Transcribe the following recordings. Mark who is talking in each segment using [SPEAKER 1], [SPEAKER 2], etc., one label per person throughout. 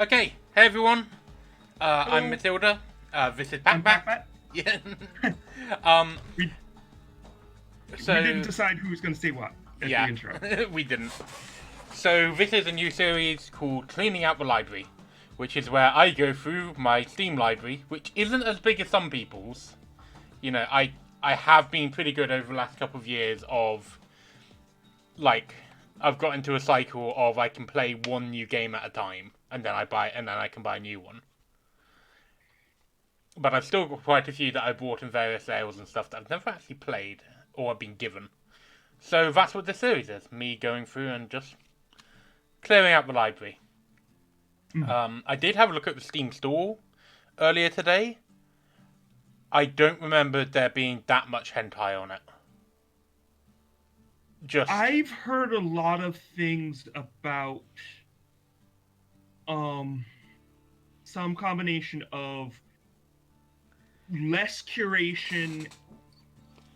[SPEAKER 1] Okay, hey everyone. I'm Matilda. This is
[SPEAKER 2] I'm
[SPEAKER 1] Packbat.
[SPEAKER 2] Packbat.
[SPEAKER 1] Yeah.
[SPEAKER 2] We
[SPEAKER 1] So
[SPEAKER 2] didn't decide who was going to say what at the intro.
[SPEAKER 1] we didn't. So this is a new series called Cleaning Out the Library, which is where I go through my Steam library, which isn't as big as some people's. You know, I have been pretty good over the last couple of years of, like, I've got into a cycle of I can play one new game at a time, and then I can buy a new one. But I've still got quite a few that I bought in various sales and stuff that I've never actually played or been given. So that's what this series is, me going through and just clearing out the library. I did have a look at the Steam store earlier today. I don't remember there being that much hentai on it.
[SPEAKER 2] I've heard a lot of things about some combination of less curation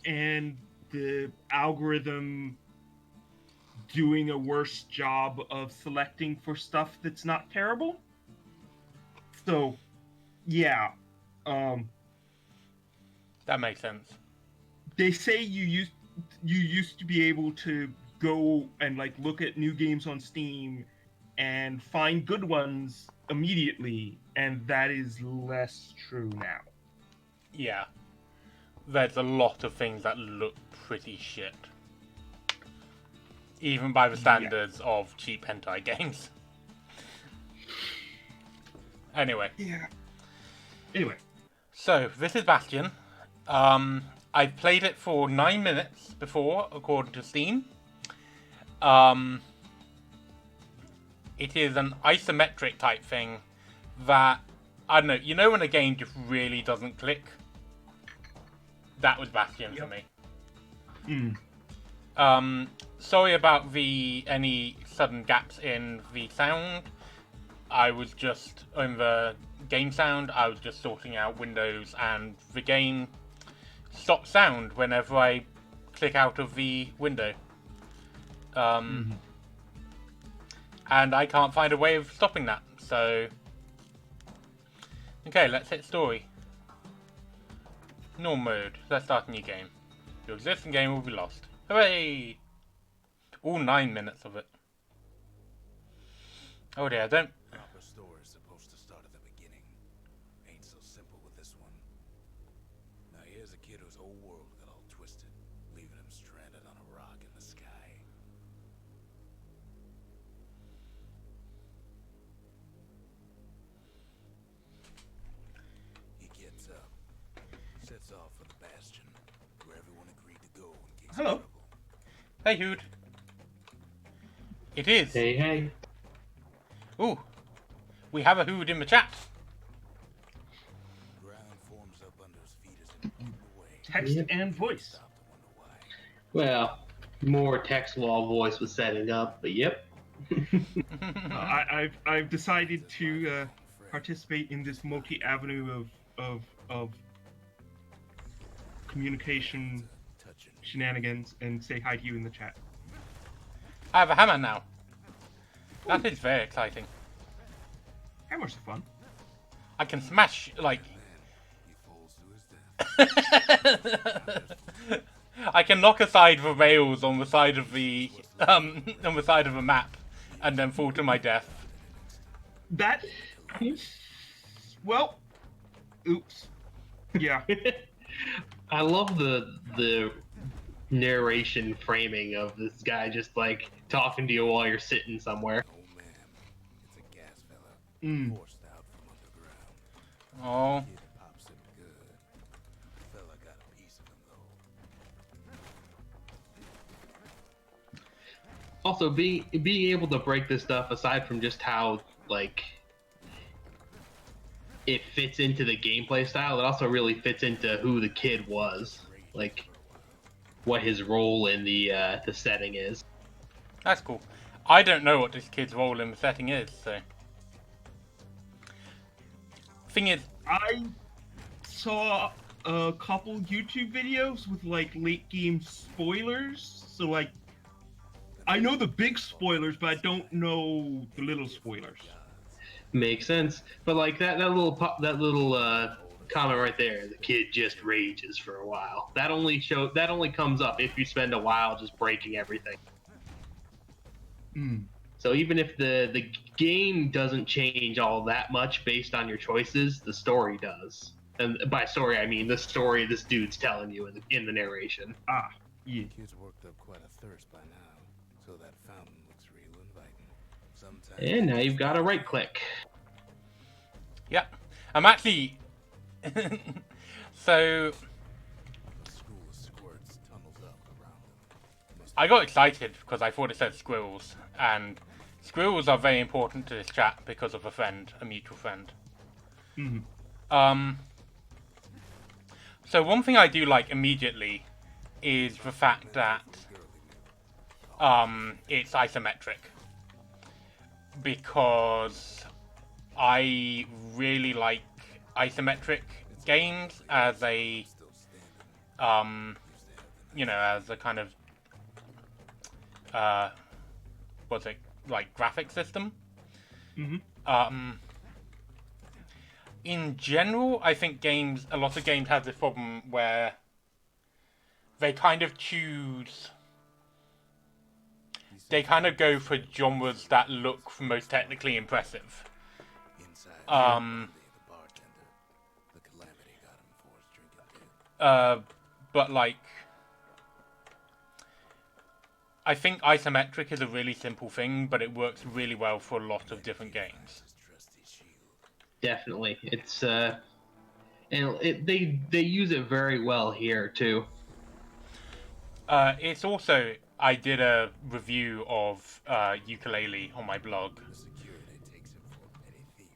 [SPEAKER 2] and the algorithm doing a worse job of selecting for stuff that's not terrible. So, yeah.
[SPEAKER 1] That makes sense.
[SPEAKER 2] They say you used to be able to go and like look at new games on Steam and find good ones immediately, and that is less true now.
[SPEAKER 1] Yeah. There's a lot of things that look pretty shit. Even by the standards of cheap hentai games. Anyway.
[SPEAKER 2] Yeah. Anyway.
[SPEAKER 1] So, this is Bastion. I played it for 9 minutes before, according to Steam. It is an isometric type thing that, I don't know, you know when a game just really doesn't click? That was Bastion for me. Sorry about any sudden gaps in the sound. I was just, in the game sound, I was just sorting out windows, and the game stops sound whenever I click out of the window. And I can't find a way of stopping that, so... Okay, let's hit story. Normal mode. Let's start a new game. Your existing game will be lost. Hooray! All 9 minutes of it. Oh dear, don't...
[SPEAKER 3] Proper story is supposed to start at the beginning. Ain't so simple with this one. Now here's a kid whose whole world got all twisted, leaving him stranded on a rock in the sky. He gets up, sets off for the Bastion, where everyone agreed to go in case of trouble.
[SPEAKER 1] Hey, Hood. It is.
[SPEAKER 4] Hey.
[SPEAKER 1] Ooh. We have a Hood in the chat.
[SPEAKER 3] Ground forms up under his feet as he moved away.
[SPEAKER 2] Text and voice.
[SPEAKER 3] Stopped to wonder why.
[SPEAKER 4] Well, more text while voice was setting up, but yep.
[SPEAKER 2] I've decided to participate in this multi-avenue of communication shenanigans and say hi to you in the chat.
[SPEAKER 1] I have a hammer now. That is very exciting.
[SPEAKER 2] Hammers are fun.
[SPEAKER 1] I can smash, like...
[SPEAKER 3] He falls to his death.
[SPEAKER 1] I can knock aside the rails on the side of the map, and then fall to my death.
[SPEAKER 2] That... Well... Oops. Yeah.
[SPEAKER 4] I love the narration framing of this guy just like talking to you while you're sitting somewhere.
[SPEAKER 3] Oh man, it's a gas fella. Forced out from underground.
[SPEAKER 1] Oh.
[SPEAKER 3] Kid pops him good. Fella got a piece of him though.
[SPEAKER 4] Also, being able to break this stuff, aside from just how like it fits into the gameplay style, it also really fits into who the kid was, like what his role in the setting is.
[SPEAKER 1] That's cool. I don't know what this kid's role in the setting is, so... Thing is...
[SPEAKER 2] I saw a couple YouTube videos with like late game spoilers, so like I know the big spoilers, but I don't know the little spoilers.
[SPEAKER 4] Makes sense. But like that little comment right there, the kid just rages for a while. That only comes up if you spend a while just breaking everything. So even if the game doesn't change all that much based on your choices, the story does. And by story, I mean the story this dude's telling you in the narration.
[SPEAKER 2] Ah, yeah.
[SPEAKER 3] Kid's worked up quite a thirst by now, so that fountain looks real inviting. Sometimes
[SPEAKER 4] And now you've got a right click.
[SPEAKER 1] Yep. I'm actually... So...
[SPEAKER 3] a school of squirts tunnels up around them.
[SPEAKER 1] I got excited because I thought it said squirrels, and squirrels are very important to this chat because of a mutual friend. So one thing I do like immediately is the fact that it's isometric, because I really like isometric games as a as a kind of what's it, like, graphic system. In general, I think a lot of games have this problem where they kind of go for genres that look most technically impressive.
[SPEAKER 3] Inside, the bartender, the calamity got him for his drinking bit.
[SPEAKER 1] But like, I think isometric is a really simple thing, but it works really well for a lot of different games.
[SPEAKER 3] His trusty shield.
[SPEAKER 4] Definitely, it's they use it very well here too.
[SPEAKER 1] It's also, I did a review of Ukulele on my blog.
[SPEAKER 3] The security takes him for a petty thief.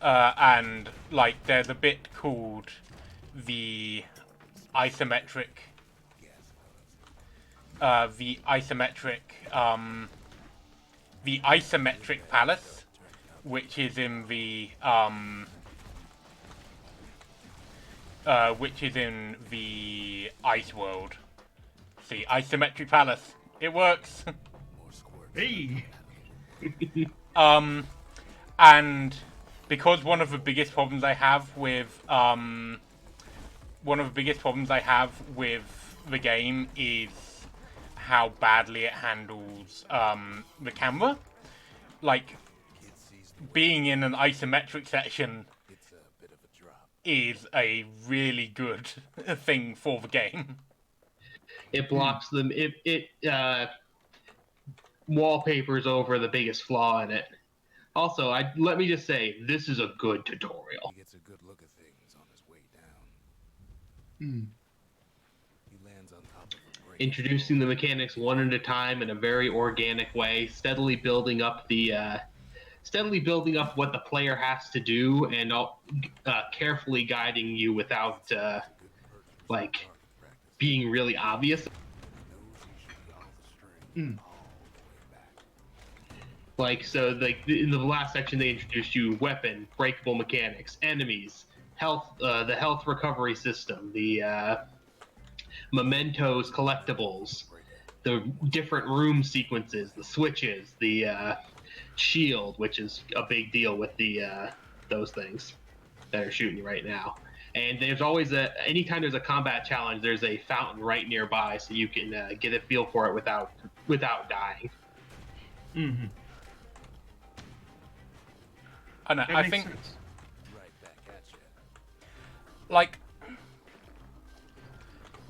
[SPEAKER 1] And like, there's a bit called the isometric palace, which is in the ice world. See, isometric palace, it works.
[SPEAKER 3] More squirts.
[SPEAKER 2] Hey.
[SPEAKER 1] And because one of the biggest problems I have with the game is how badly it handles the camera. Like, being in an isometric section
[SPEAKER 3] It's a bit of a drop.
[SPEAKER 1] is a really good thing for the game.
[SPEAKER 4] It blocks them. It wallpapers over the biggest flaw in it. Also, let me just say, this is a good tutorial.
[SPEAKER 3] He gets a good look at things on his way down. He lands on top of a break.
[SPEAKER 4] Introducing the mechanics one at a time in a very organic way, steadily building up what the player has to do, and carefully guiding you without being really obvious. Like, so, like, in the last section, they introduced you weapon, breakable mechanics, enemies, health, the health recovery system, the mementos collectibles, the different room sequences, the switches, the shield, which is a big deal with the those things that are shooting you right now. And there's always anytime there's a combat challenge, there's a fountain right nearby, so you can get a feel for it without dying.
[SPEAKER 1] And
[SPEAKER 2] That
[SPEAKER 1] I
[SPEAKER 2] makes
[SPEAKER 1] think,
[SPEAKER 2] sense.
[SPEAKER 3] Right back at you.
[SPEAKER 1] like,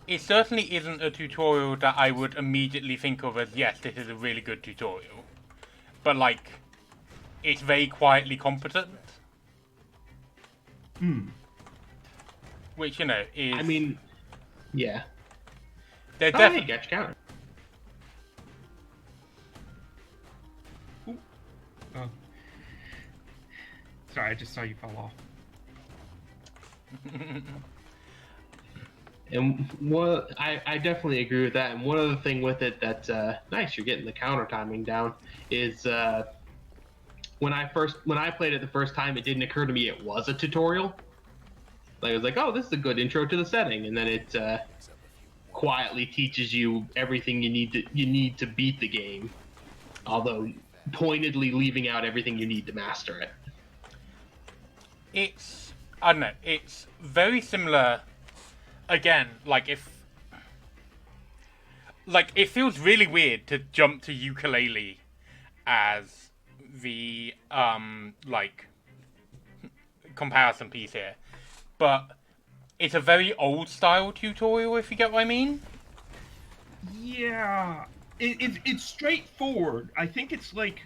[SPEAKER 1] it certainly isn't a tutorial that I would immediately think of as, yes, this is a really good tutorial. But, like, it's very quietly competent. Which, you know, is...
[SPEAKER 4] I mean, yeah.
[SPEAKER 1] they're
[SPEAKER 4] Oh, hey,
[SPEAKER 1] definitely...
[SPEAKER 4] got your counter.
[SPEAKER 2] Oh. Sorry, I just saw you fall off.
[SPEAKER 4] And what I definitely agree with that. And one other thing with it that's nice, you're getting the counter timing down, is when I played it the first time, it didn't occur to me it was a tutorial. Like, I was like, oh, this is a good intro to the setting, and then it quietly teaches you everything you need to beat the game, although pointedly leaving out everything you need to master it.
[SPEAKER 1] It's, I don't know, it's very similar. Again, like it feels really weird to jump to ukulele as the like comparison piece here, but it's a very old style tutorial, if you get what I mean.
[SPEAKER 2] Yeah, it's straightforward. I think it's like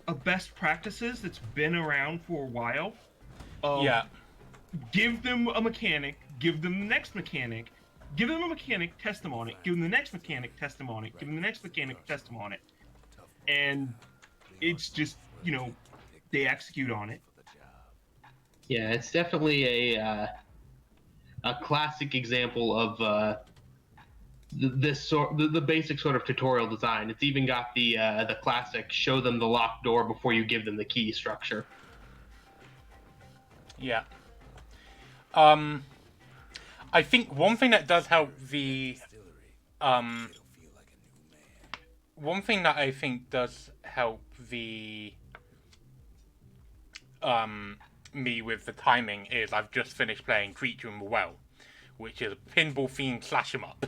[SPEAKER 2] a best practices that's been around for a while.
[SPEAKER 1] Yeah.
[SPEAKER 2] Give them a mechanic, give them the next mechanic, give them a mechanic, test them on it, give them the next mechanic, test them on it, give them the next mechanic, test them on it. And it's just, they execute on it.
[SPEAKER 4] Yeah, it's definitely a classic example of the basic sort of tutorial design. It's even got the classic show them the locked door before you give them the key structure.
[SPEAKER 1] Yeah. I think one thing that does help the one thing that I think does help the me with the timing is I've just finished playing Creature in the Well, which is a pinball themed slash 'em up.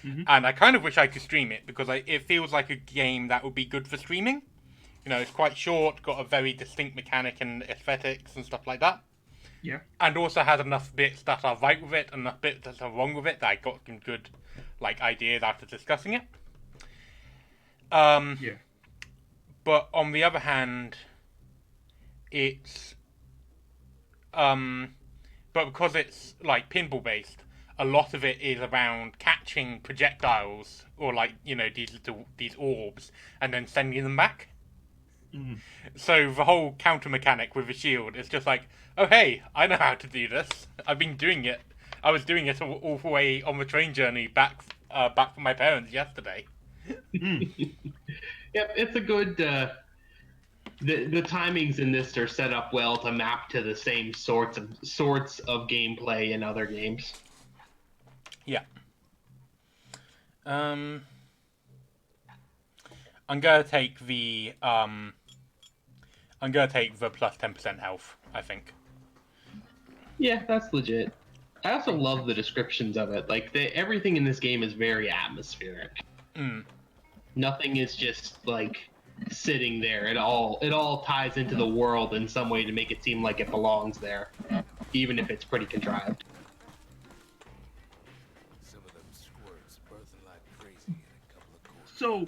[SPEAKER 2] Mm-hmm.
[SPEAKER 1] And I kind of wish I could stream it because it feels like a game that would be good for streaming. It's quite short, got a very distinct mechanic and aesthetics and stuff like that.
[SPEAKER 2] Yeah.
[SPEAKER 1] And also has enough bits that are right with it and enough bits that are wrong with it that I got some good ideas after discussing it.
[SPEAKER 2] Yeah.
[SPEAKER 1] But on the other hand, it's but because it's like pinball based, a lot of it is around catching projectiles or these orbs and then sending them back.
[SPEAKER 2] Mm-hmm.
[SPEAKER 1] So the whole counter mechanic with the shield is just like, oh hey, I know how to do this. I've been doing it. I was doing it all the way on the train journey back from my parents yesterday.
[SPEAKER 4] Yep, it's a good. The timings in this are set up well to map to the same sorts of gameplay in other games.
[SPEAKER 1] Yeah. I'm gonna take the plus 10% health, I think.
[SPEAKER 4] Yeah, that's legit. I also love the descriptions of it. Like everything in this game is very atmospheric.
[SPEAKER 1] Mm.
[SPEAKER 4] Nothing is just like sitting there. It all ties into the world in some way to make it seem like it belongs there, even if it's pretty contrived.
[SPEAKER 3] Some of them squirts birthing like crazy in a couple of quarters.
[SPEAKER 2] So,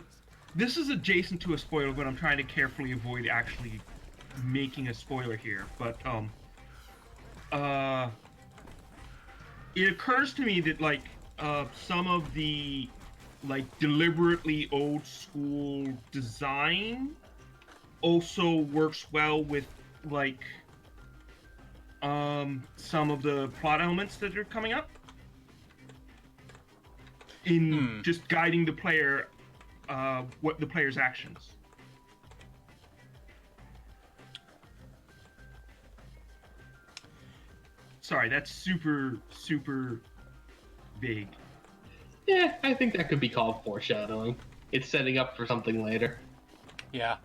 [SPEAKER 2] this is adjacent to a spoiler, but I'm trying to carefully avoid actually making a spoiler here. But it occurs to me that some of the deliberately old school design also works well with some of the plot elements that are coming up in just guiding the player, what the player's actions. Sorry, that's super vague.
[SPEAKER 4] Yeah, I think that could be called foreshadowing. It's setting up for something later.
[SPEAKER 1] Yeah.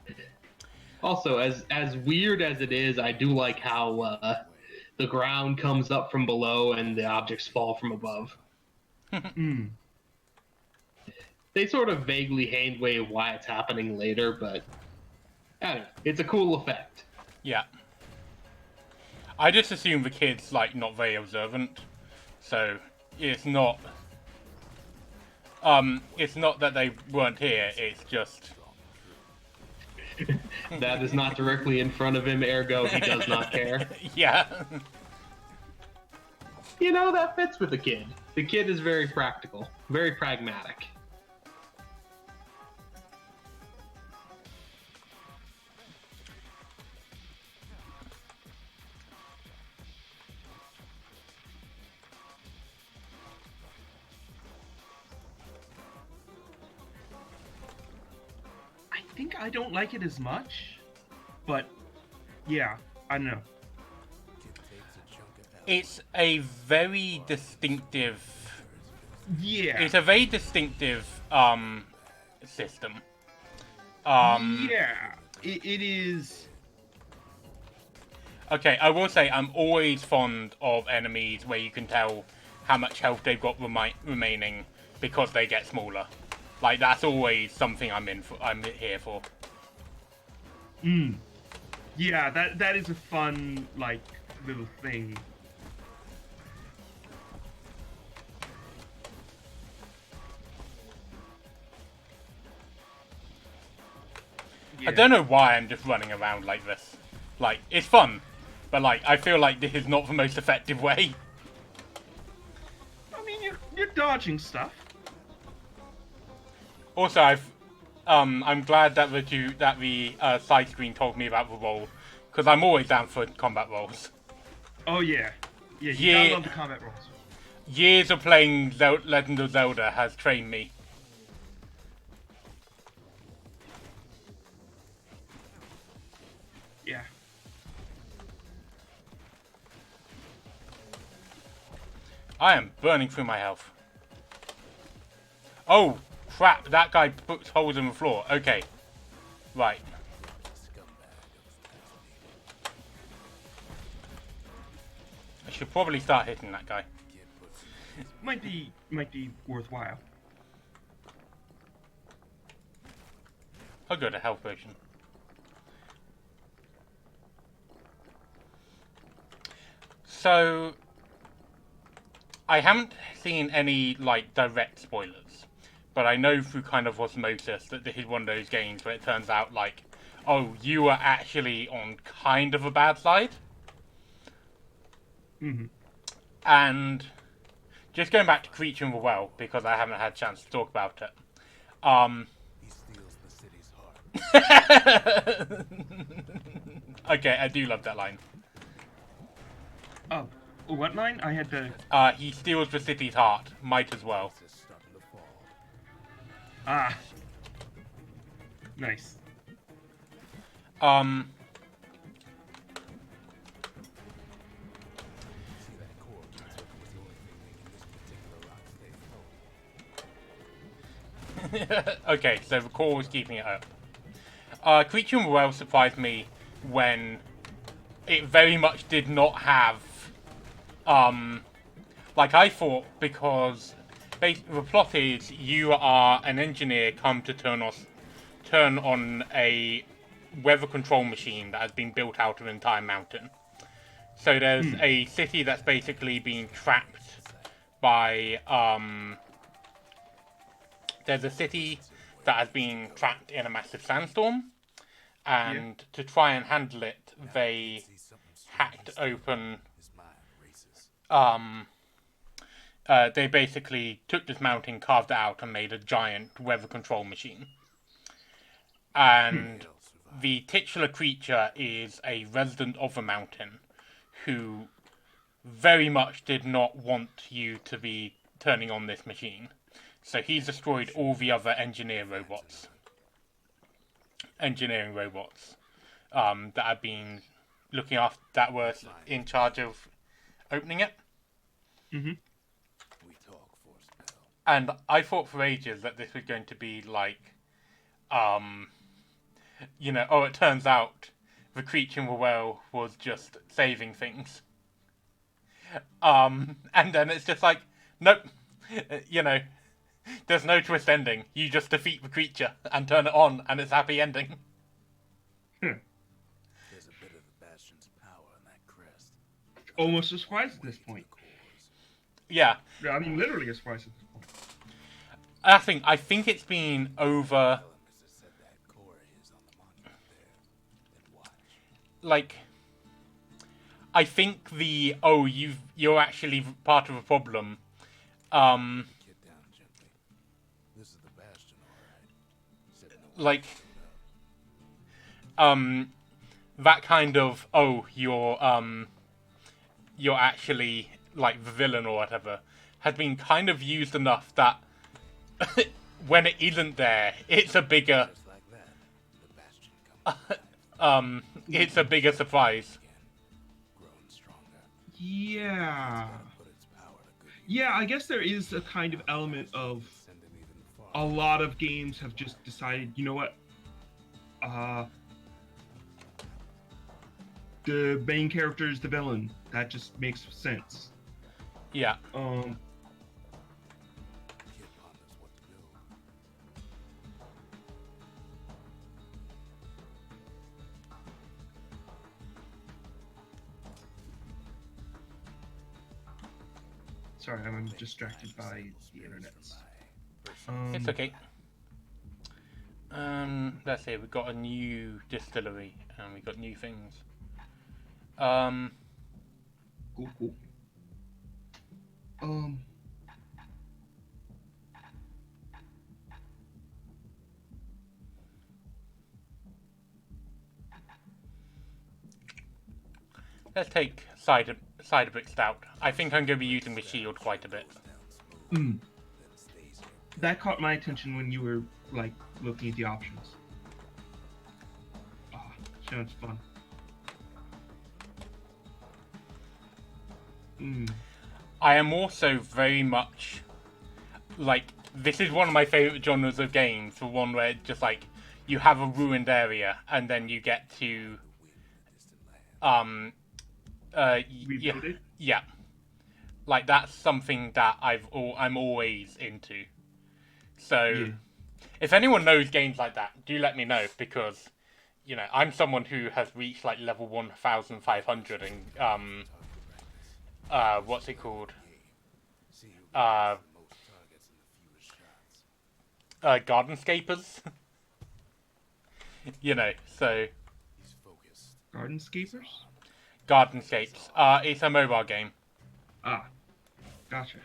[SPEAKER 4] Also, as weird as it is, I do like how the ground comes up from below and the objects fall from above. They sort of vaguely hand wave why it's happening later, but I don't know. It's a cool effect.
[SPEAKER 1] Yeah. I just assume the kid's not very observant, so it's not that they weren't here, it's just
[SPEAKER 4] That is not directly in front of him, ergo he does not care.
[SPEAKER 1] Yeah.
[SPEAKER 4] That fits with the kid. The kid is very practical, very pragmatic.
[SPEAKER 2] I think I don't like it as much, but yeah, I don't know.
[SPEAKER 1] It's a very distinctive
[SPEAKER 2] Yeah.
[SPEAKER 1] It's a very distinctive system.
[SPEAKER 2] Yeah. It is.
[SPEAKER 1] Okay, I will say I'm always fond of enemies where you can tell how much health they've got remaining because they get smaller. Like, that's always something I'm here for.
[SPEAKER 2] Yeah, that is a fun, like, little thing.
[SPEAKER 1] I don't know why I'm just running around like this. Like, it's fun, but like, I feel like this is not the most effective way.
[SPEAKER 2] I mean, you're dodging stuff.
[SPEAKER 1] Also, I'm glad that the side screen told me about the role, because I'm always down for combat roles.
[SPEAKER 2] Oh yeah, yeah. You gotta love the combat rolls.
[SPEAKER 1] Years of playing Legend of Zelda has trained me.
[SPEAKER 2] Yeah.
[SPEAKER 1] I am burning through my health. Oh, crap. That guy puts holes in the floor. Okay. Right. I should probably start hitting that guy.
[SPEAKER 2] Might be worthwhile.
[SPEAKER 1] I'll go to health potion. So, I haven't seen any, like, direct spoilers, but I know through kind of osmosis that this is one of those games where it turns out, like, oh, you are actually on kind of a bad side.
[SPEAKER 2] Mm-hmm.
[SPEAKER 1] And just going back to Creature in the Well, because I haven't had a chance to talk about it.
[SPEAKER 3] He steals the city's heart.
[SPEAKER 1] Okay, I do love that line.
[SPEAKER 2] Oh, what line? I had to.
[SPEAKER 1] He steals the city's heart. Might as well.
[SPEAKER 3] It's starting to fall.
[SPEAKER 2] Ah. Nice.
[SPEAKER 3] See that core we took was the only thing making this particular rock stay floating.
[SPEAKER 1] Okay, so the core was keeping it up. Creature in the Well surprised me when it very much did not have, like I thought, because the plot is you are an engineer come to turn on a weather control machine that has been built out of an entire mountain. So there's a city that's basically being trapped by, there's a city that has been trapped in a massive sandstorm, and to try and handle it, they hacked open,
[SPEAKER 3] His mind races.
[SPEAKER 1] they basically took this mountain, carved it out, and made a giant weather control machine. And the titular creature is a resident of the mountain who very much did not want you to be turning on this machine. So he's destroyed all the other engineering robots that had been looking after, that were in charge of opening it.
[SPEAKER 2] Mm-hmm.
[SPEAKER 3] We talk for a spell.
[SPEAKER 1] And I thought for ages that this was going to be like, it turns out the creature in the well was just saving things. And then it's just like, nope, there's no twist ending. You just defeat the creature and turn it on, and it's happy ending.
[SPEAKER 3] There's a bit of the Bastion's power in that crest.
[SPEAKER 2] Almost a surprise at this point.
[SPEAKER 1] Yeah,
[SPEAKER 2] Yeah, I mean, literally a surprise at this point.
[SPEAKER 1] I think it's been over.
[SPEAKER 3] Tell him Mr. said that core is on the monument there. Then watch.
[SPEAKER 1] Like, I think you're actually part of a problem.
[SPEAKER 3] Get down gently. This is the Bastion, alright. Said no
[SPEAKER 1] Like, that kind of you're actually like the villain or whatever has been kind of used enough that when it isn't there, it's a bigger
[SPEAKER 3] just like that. The Bastion comes
[SPEAKER 1] it's a bigger surprise.
[SPEAKER 3] again. Grown stronger.
[SPEAKER 2] Yeah.
[SPEAKER 3] Put its power to good
[SPEAKER 2] Yeah, I guess there is a kind of element of
[SPEAKER 3] Send him even
[SPEAKER 2] a
[SPEAKER 3] farther.
[SPEAKER 2] lot of games have just decided, you know what, the main character is the villain. That just makes sense.
[SPEAKER 1] Yeah.
[SPEAKER 2] Um,
[SPEAKER 3] Kid ponders what to do.
[SPEAKER 2] sorry, I'm distracted by the internet.
[SPEAKER 1] It's okay. Let's see, we've got a new distillery and we've got new things.
[SPEAKER 2] Cool. Um,
[SPEAKER 1] let's take cider stout. I think I'm going to be using the shield quite a bit.
[SPEAKER 2] that caught my attention when you were like looking at the options. Ah, sounds fun.
[SPEAKER 1] I am also very much like, this is one of my favorite genres of games. The one where just like you have a ruined area and then you get to
[SPEAKER 2] Rebuild it?
[SPEAKER 1] yeah, like that's something that I'm always into. So
[SPEAKER 2] Yeah.
[SPEAKER 1] if anyone knows games like that, do let me know, because you know I'm someone who has reached like level 1,500 and what's it called?
[SPEAKER 3] See who can get the most targets and the fewest shots.
[SPEAKER 1] Gardenscapers. You know, so
[SPEAKER 3] He's focused.
[SPEAKER 2] Gardenscapers?
[SPEAKER 1] Gardenscapes. It's a mobile game.
[SPEAKER 2] Ah, gotcha.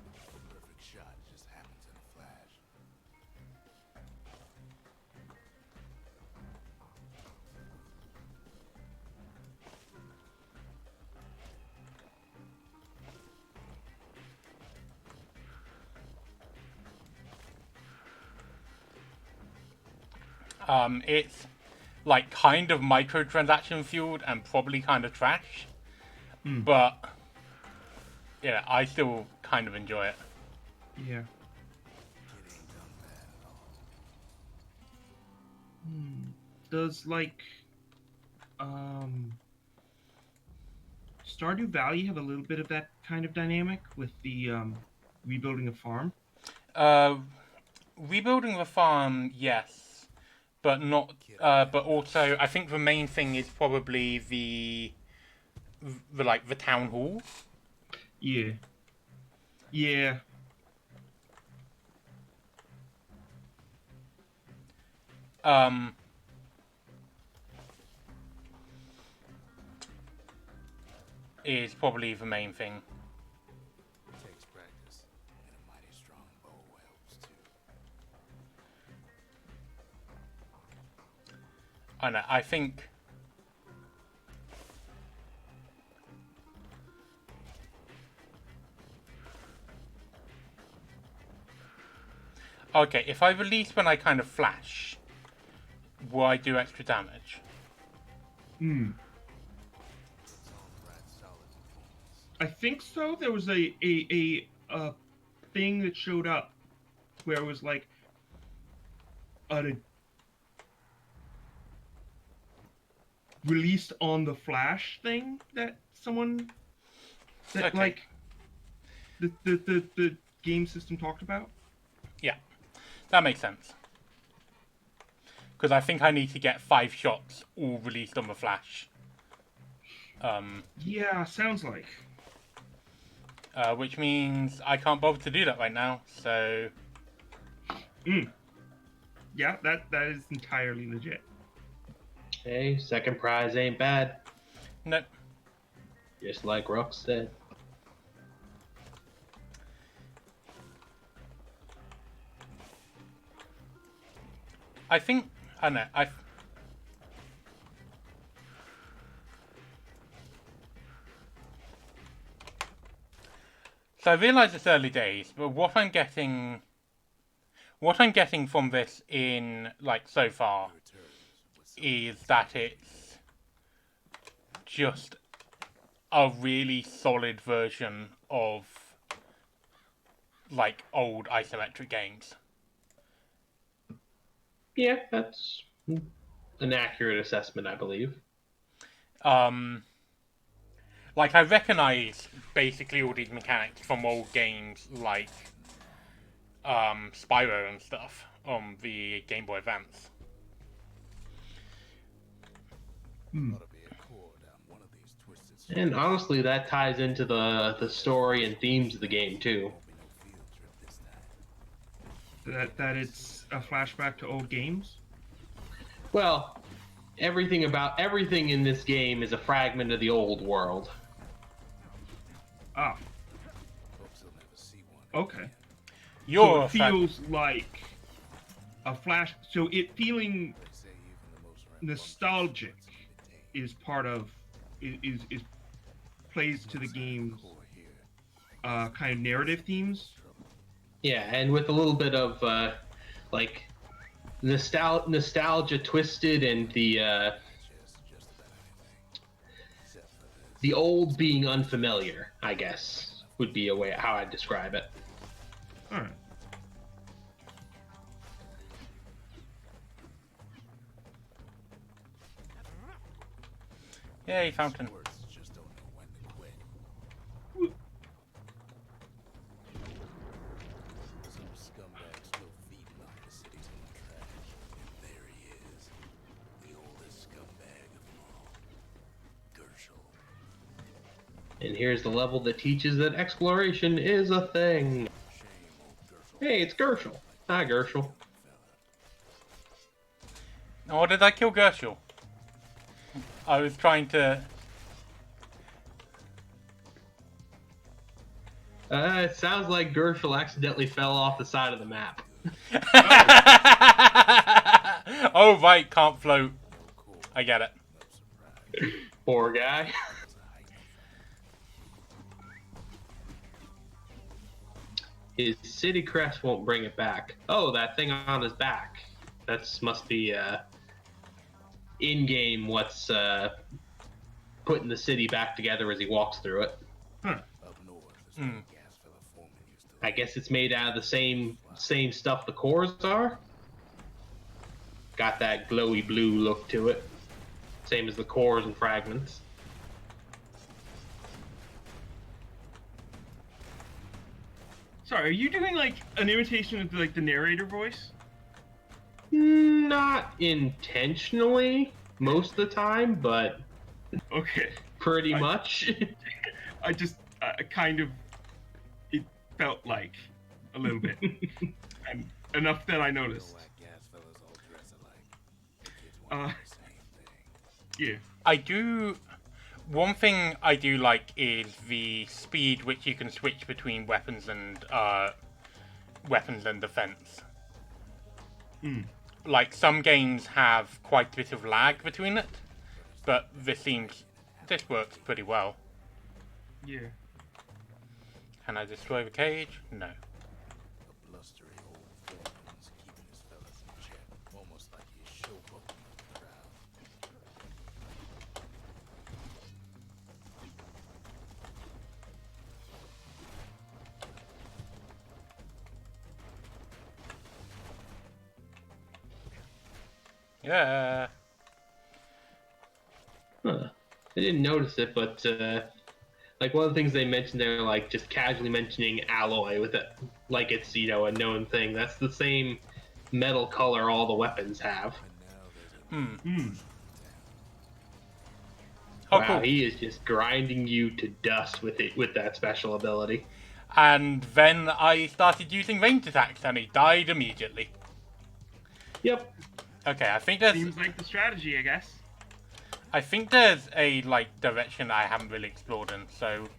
[SPEAKER 3] The perfect shot just happens in a flash.
[SPEAKER 1] It's like kind of microtransaction fueled and probably kind of trash, but yeah, I still kind of enjoy it.
[SPEAKER 2] Yeah.
[SPEAKER 3] Kid ain't done bad at all.
[SPEAKER 2] Does like Stardew Valley have a little bit of that kind of dynamic with the rebuilding a farm?
[SPEAKER 1] Rebuilding the farm, yes, but not. But also, I think the main thing is probably the town hall.
[SPEAKER 2] Yeah. Yeah.
[SPEAKER 1] Is probably the main thing.
[SPEAKER 3] Takes practice, and a mighty strong bow helps too.
[SPEAKER 1] I know. I think. Okay, if I release when I kind of flash, will I do extra damage?
[SPEAKER 3] Its own right solid performance.
[SPEAKER 2] I think so. There was a thing that showed up where it was like a released on the Flash thing that someone that
[SPEAKER 1] Okay.
[SPEAKER 2] like the game system talked about.
[SPEAKER 1] Yeah, that makes sense. Because I think I need to get 5 shots all released on the flash.
[SPEAKER 2] Yeah, sounds like.
[SPEAKER 1] Which means I can't bother to do that right now. So
[SPEAKER 2] Yeah, that is entirely legit.
[SPEAKER 4] Hey, second prize ain't bad.
[SPEAKER 1] nope.
[SPEAKER 4] Just like Rook said.
[SPEAKER 1] I think I know. So I realise it's early days, but what I'm getting from this in like so far, is that it's just a really solid version of like old isometric games.
[SPEAKER 4] Yeah, that's an accurate assessment, I believe.
[SPEAKER 1] Like I recognize basically all these mechanics from old games like Spyro and stuff on the Game Boy Advance.
[SPEAKER 3] Ought to be a core down one of these twisted streets.
[SPEAKER 4] And honestly, that ties into the story and themes of the game too.
[SPEAKER 3] Won't be no field trip this time.
[SPEAKER 2] That it's a flashback to old games.
[SPEAKER 4] Well, everything in this game is a fragment of the old world.
[SPEAKER 2] Ah,
[SPEAKER 3] Folks will never see one.
[SPEAKER 2] okay. So
[SPEAKER 1] You're
[SPEAKER 2] it feels like a flash. So it feeling
[SPEAKER 3] They say even the most
[SPEAKER 2] nostalgic is part of is plays to the game's
[SPEAKER 3] core here.
[SPEAKER 2] kind of narrative themes.
[SPEAKER 4] Yeah, and with a little bit of like nostalgia twisted, and
[SPEAKER 3] Just about anything. Except for this.
[SPEAKER 4] the old being unfamiliar, I guess, would be a way how I'd describe it.
[SPEAKER 2] All right.
[SPEAKER 1] Yay, fountain.
[SPEAKER 3] Words just don't know when to quit. Some scumbag still feeding off the city's own trash. And there he is. The oldest scumbag of them all. Gershel.
[SPEAKER 4] And here's the level that teaches that exploration is a thing.
[SPEAKER 3] Shame old Gershel.
[SPEAKER 4] Hey, it's Gershel. Hi, Gershel.
[SPEAKER 1] Oh, did I kill Gershel? I was trying to...
[SPEAKER 4] It sounds like Gershel accidentally fell off the side of the map.
[SPEAKER 1] Oh, right, can't float. I get it.
[SPEAKER 4] Poor guy. His city crest won't bring it back. Oh, that thing on his back. That must be in-game what's putting the city back together as he walks through it.
[SPEAKER 2] Huh.
[SPEAKER 3] Up north, there's where the gas fella foreman used to
[SPEAKER 4] I guess it's made out of the same stuff the cores are. Got that glowy blue look to it. Same as the cores and fragments.
[SPEAKER 2] Sorry, are you doing like an imitation of like the narrator voice?
[SPEAKER 4] Not intentionally most of the time, but
[SPEAKER 2] Okay.
[SPEAKER 4] pretty much.
[SPEAKER 2] I just kind of it felt like a little bit, and enough that I
[SPEAKER 3] know
[SPEAKER 2] noticed.
[SPEAKER 3] why gas fellas all dress alike. The kids want
[SPEAKER 2] Uh,
[SPEAKER 3] the same thing.
[SPEAKER 2] Yeah.
[SPEAKER 1] I do... One thing I do like is the speed which you can switch between weapons and defense. Like, some games have quite a bit of lag between it, but this works pretty well.
[SPEAKER 2] Yeah.
[SPEAKER 1] Can I destroy the cage? No.
[SPEAKER 3] A blustery old foreman's keeping his fellas in check, almost like he's showboating the crowd.
[SPEAKER 1] Yeah.
[SPEAKER 4] Huh. I didn't notice it, but like one of the things they mentioned there, like just casually mentioning alloy with it, like it's a known thing. That's the same metal color all the weapons have.
[SPEAKER 3] And now there's a
[SPEAKER 2] Hmm.
[SPEAKER 1] Oh,
[SPEAKER 4] Wow,
[SPEAKER 1] cool.
[SPEAKER 4] he is just grinding you to dust with that special ability.
[SPEAKER 1] And then I started using ranged attacks and he died immediately.
[SPEAKER 4] Yep.
[SPEAKER 1] Okay, I think there's
[SPEAKER 2] Seems like the strategy, I guess.
[SPEAKER 1] a like direction I haven't really explored in, so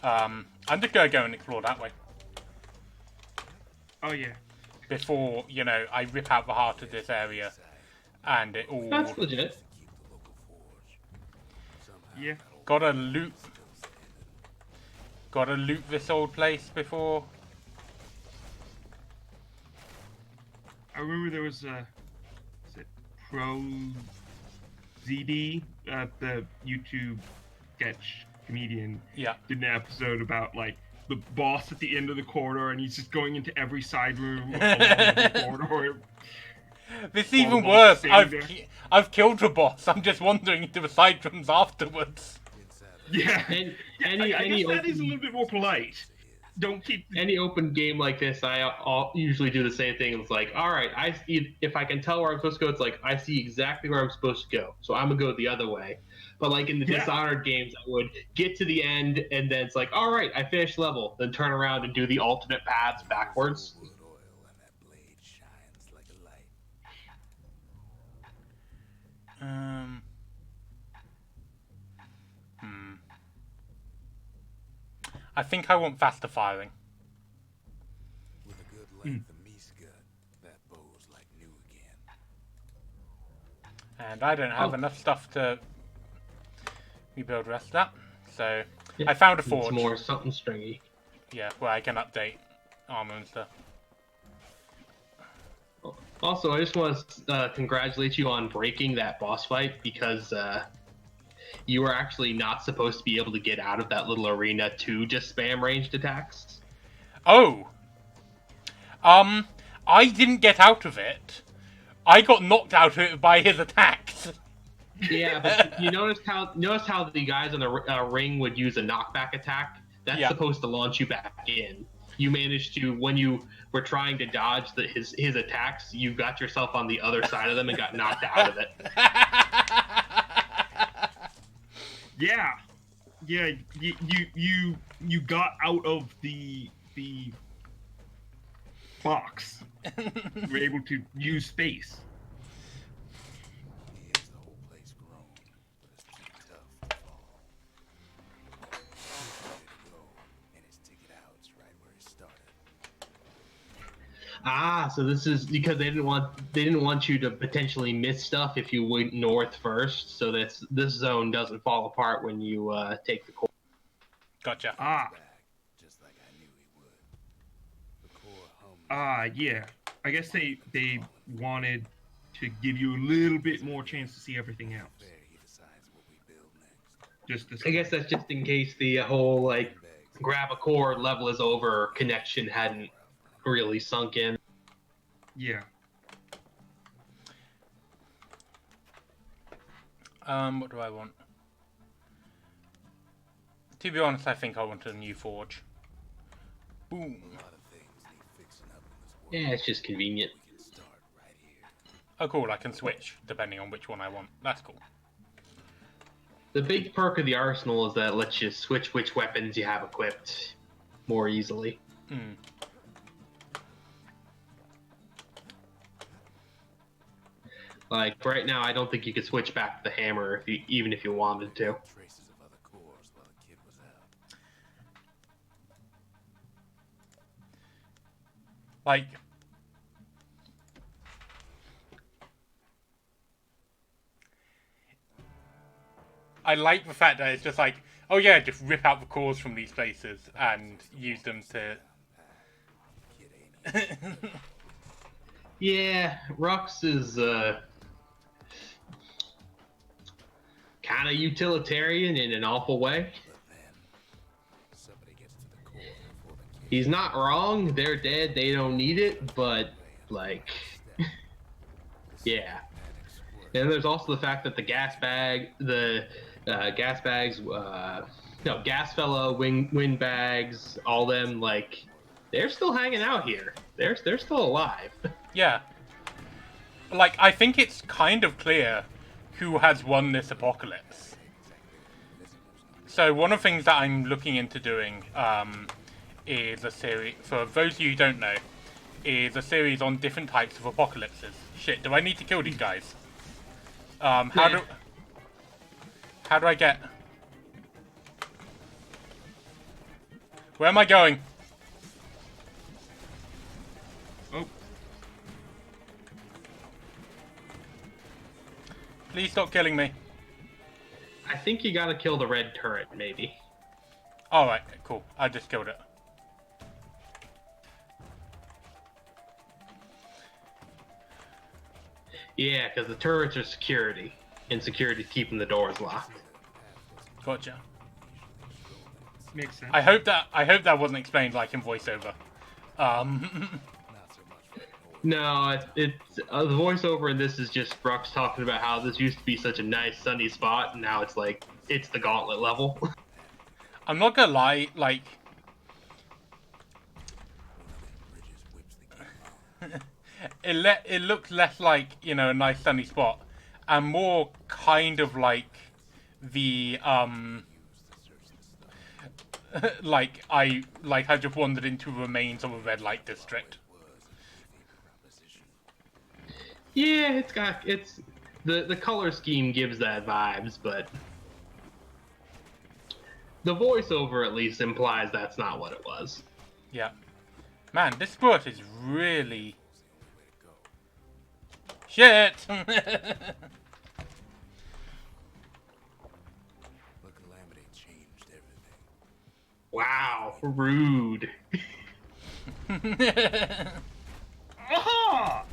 [SPEAKER 1] I'm just gonna go and explore that way
[SPEAKER 2] Oh yeah.
[SPEAKER 1] before I rip out the heart of this area and it all
[SPEAKER 4] That's legit.
[SPEAKER 3] keep the local forge. Somehow
[SPEAKER 2] Yeah.
[SPEAKER 3] that old
[SPEAKER 1] gotta loot
[SPEAKER 3] still standing.
[SPEAKER 1] gotta loot this old place before.
[SPEAKER 2] I remember there was a, is it ZD, the YouTube sketch comedian,
[SPEAKER 1] Yeah.
[SPEAKER 2] did an episode about like the boss at the end of the corridor, and he's just going into every side room along the corridor.
[SPEAKER 1] This is
[SPEAKER 2] While
[SPEAKER 1] even
[SPEAKER 2] the boss
[SPEAKER 1] worse.
[SPEAKER 2] is standing there.
[SPEAKER 1] I've killed the boss. I'm just wandering into the side rooms afterwards.
[SPEAKER 2] Yeah,
[SPEAKER 4] And
[SPEAKER 2] I guess that is a little bit more polite. Don't keep.
[SPEAKER 4] Any open game like this, I'll usually do the same thing. It's like, all right, I see if I can tell where I'm supposed to go. It's like I see exactly where I'm supposed to go, so I'm gonna go the other way. But like in the
[SPEAKER 2] Yeah.
[SPEAKER 4] Dishonored games, I would get to the end, and then it's like, all right, I finished level, then turn around and do the alternate paths backwards.
[SPEAKER 3] Wood oil and that blade shines like a light.
[SPEAKER 1] I think I want faster firing.
[SPEAKER 3] With a good length of meat gut, that bow's like new again.
[SPEAKER 1] And I don't have
[SPEAKER 4] Oh.
[SPEAKER 1] enough stuff to rebuild the rest of that. So I found a forge.
[SPEAKER 4] It's more something stringy.
[SPEAKER 1] Yeah, where I can update armor and stuff.
[SPEAKER 4] Also, I just want to congratulate you on breaking that boss fight because you were actually not supposed to be able to get out of that little arena to just spam ranged attacks.
[SPEAKER 1] Oh! I didn't get out of it. I got knocked out of it by his attacks.
[SPEAKER 4] Yeah, but you noticed how the guys on the ring would use a knockback attack? That's
[SPEAKER 1] Yeah.
[SPEAKER 4] supposed to launch you back in. You managed to, when you were trying to dodge his attacks, you got yourself on the other side of them and got knocked out of it.
[SPEAKER 2] Yeah, you got out of the box. You were able to use space.
[SPEAKER 3] Here's the whole place grown, but it's too tough to fall. He's ready to go, and his ticket out's right where he started.
[SPEAKER 4] Ah, so this is because they didn't want you to potentially miss stuff if you went north first, so this zone doesn't fall apart when you take the course.
[SPEAKER 1] Gotcha.
[SPEAKER 2] Ah,
[SPEAKER 3] Back, just like I knew he would. The core hums.
[SPEAKER 2] yeah. I guess they wanted to give you a little bit more chance to see everything else.
[SPEAKER 3] There he decides what we build next.
[SPEAKER 2] Just to
[SPEAKER 4] I guess that's just in case the whole like grab a core, level is over connection hadn't really sunk in.
[SPEAKER 2] yeah.
[SPEAKER 1] What do I want? To be honest, I think I want a new forge. Boom.
[SPEAKER 3] A lot of things need fixing up in this world.
[SPEAKER 4] Yeah, it's just convenient.
[SPEAKER 3] We can start right here.
[SPEAKER 1] Oh, cool. I can switch depending on which one I want. That's cool.
[SPEAKER 4] The big perk of the arsenal is that it lets you switch which weapons you have equipped more easily.
[SPEAKER 1] Hmm.
[SPEAKER 4] Like right now, I don't think you could switch back to the hammer even if you wanted to.
[SPEAKER 3] Traces of other cores while the kid was out.
[SPEAKER 1] Like, I like the fact that it's just like, oh yeah, just rip out the cores from these places and use them to.
[SPEAKER 3] Kid ain't
[SPEAKER 4] Yeah, Rux is kind of utilitarian in an awful way.
[SPEAKER 3] but then somebody gets to the core before the kid.
[SPEAKER 4] He's not wrong. They're dead. They don't need it. But like, yeah. And there's also the fact that the gas bags, gas fellow, wind bags, all them like, they're still hanging out here. They're still alive.
[SPEAKER 1] Yeah. Like, I think it's kind of clear who has won this apocalypse. So one of the things that I'm looking into doing is a series, for those of you who don't know, is a series on different types of apocalypses. Shit, do I need to kill these guys? How do I get... Where am I going?
[SPEAKER 2] Oh,
[SPEAKER 1] Please stop killing me.
[SPEAKER 4] I think you gotta kill the red turret, maybe.
[SPEAKER 1] Alright, cool. I just killed it.
[SPEAKER 4] Yeah, because the turrets are security. and security keeping the doors locked.
[SPEAKER 1] Gotcha.
[SPEAKER 2] Makes sense.
[SPEAKER 1] I hope that wasn't explained like in voiceover.
[SPEAKER 4] No, it's the voiceover in this is just Brooks talking about how this used to be such a nice sunny spot, and now it's like it's the gauntlet level.
[SPEAKER 1] I'm not gonna lie, like it looks less like, you know, a nice sunny spot, and more kind of like the like I just wandered into remains of a red light district.
[SPEAKER 4] Yeah, it's the color scheme gives that vibes, but the voiceover at least implies that's not what it was.
[SPEAKER 1] Yeah. Man, this sport is really shit.
[SPEAKER 3] But Calamity changed everything.
[SPEAKER 4] Wow, rude.
[SPEAKER 2] Aha!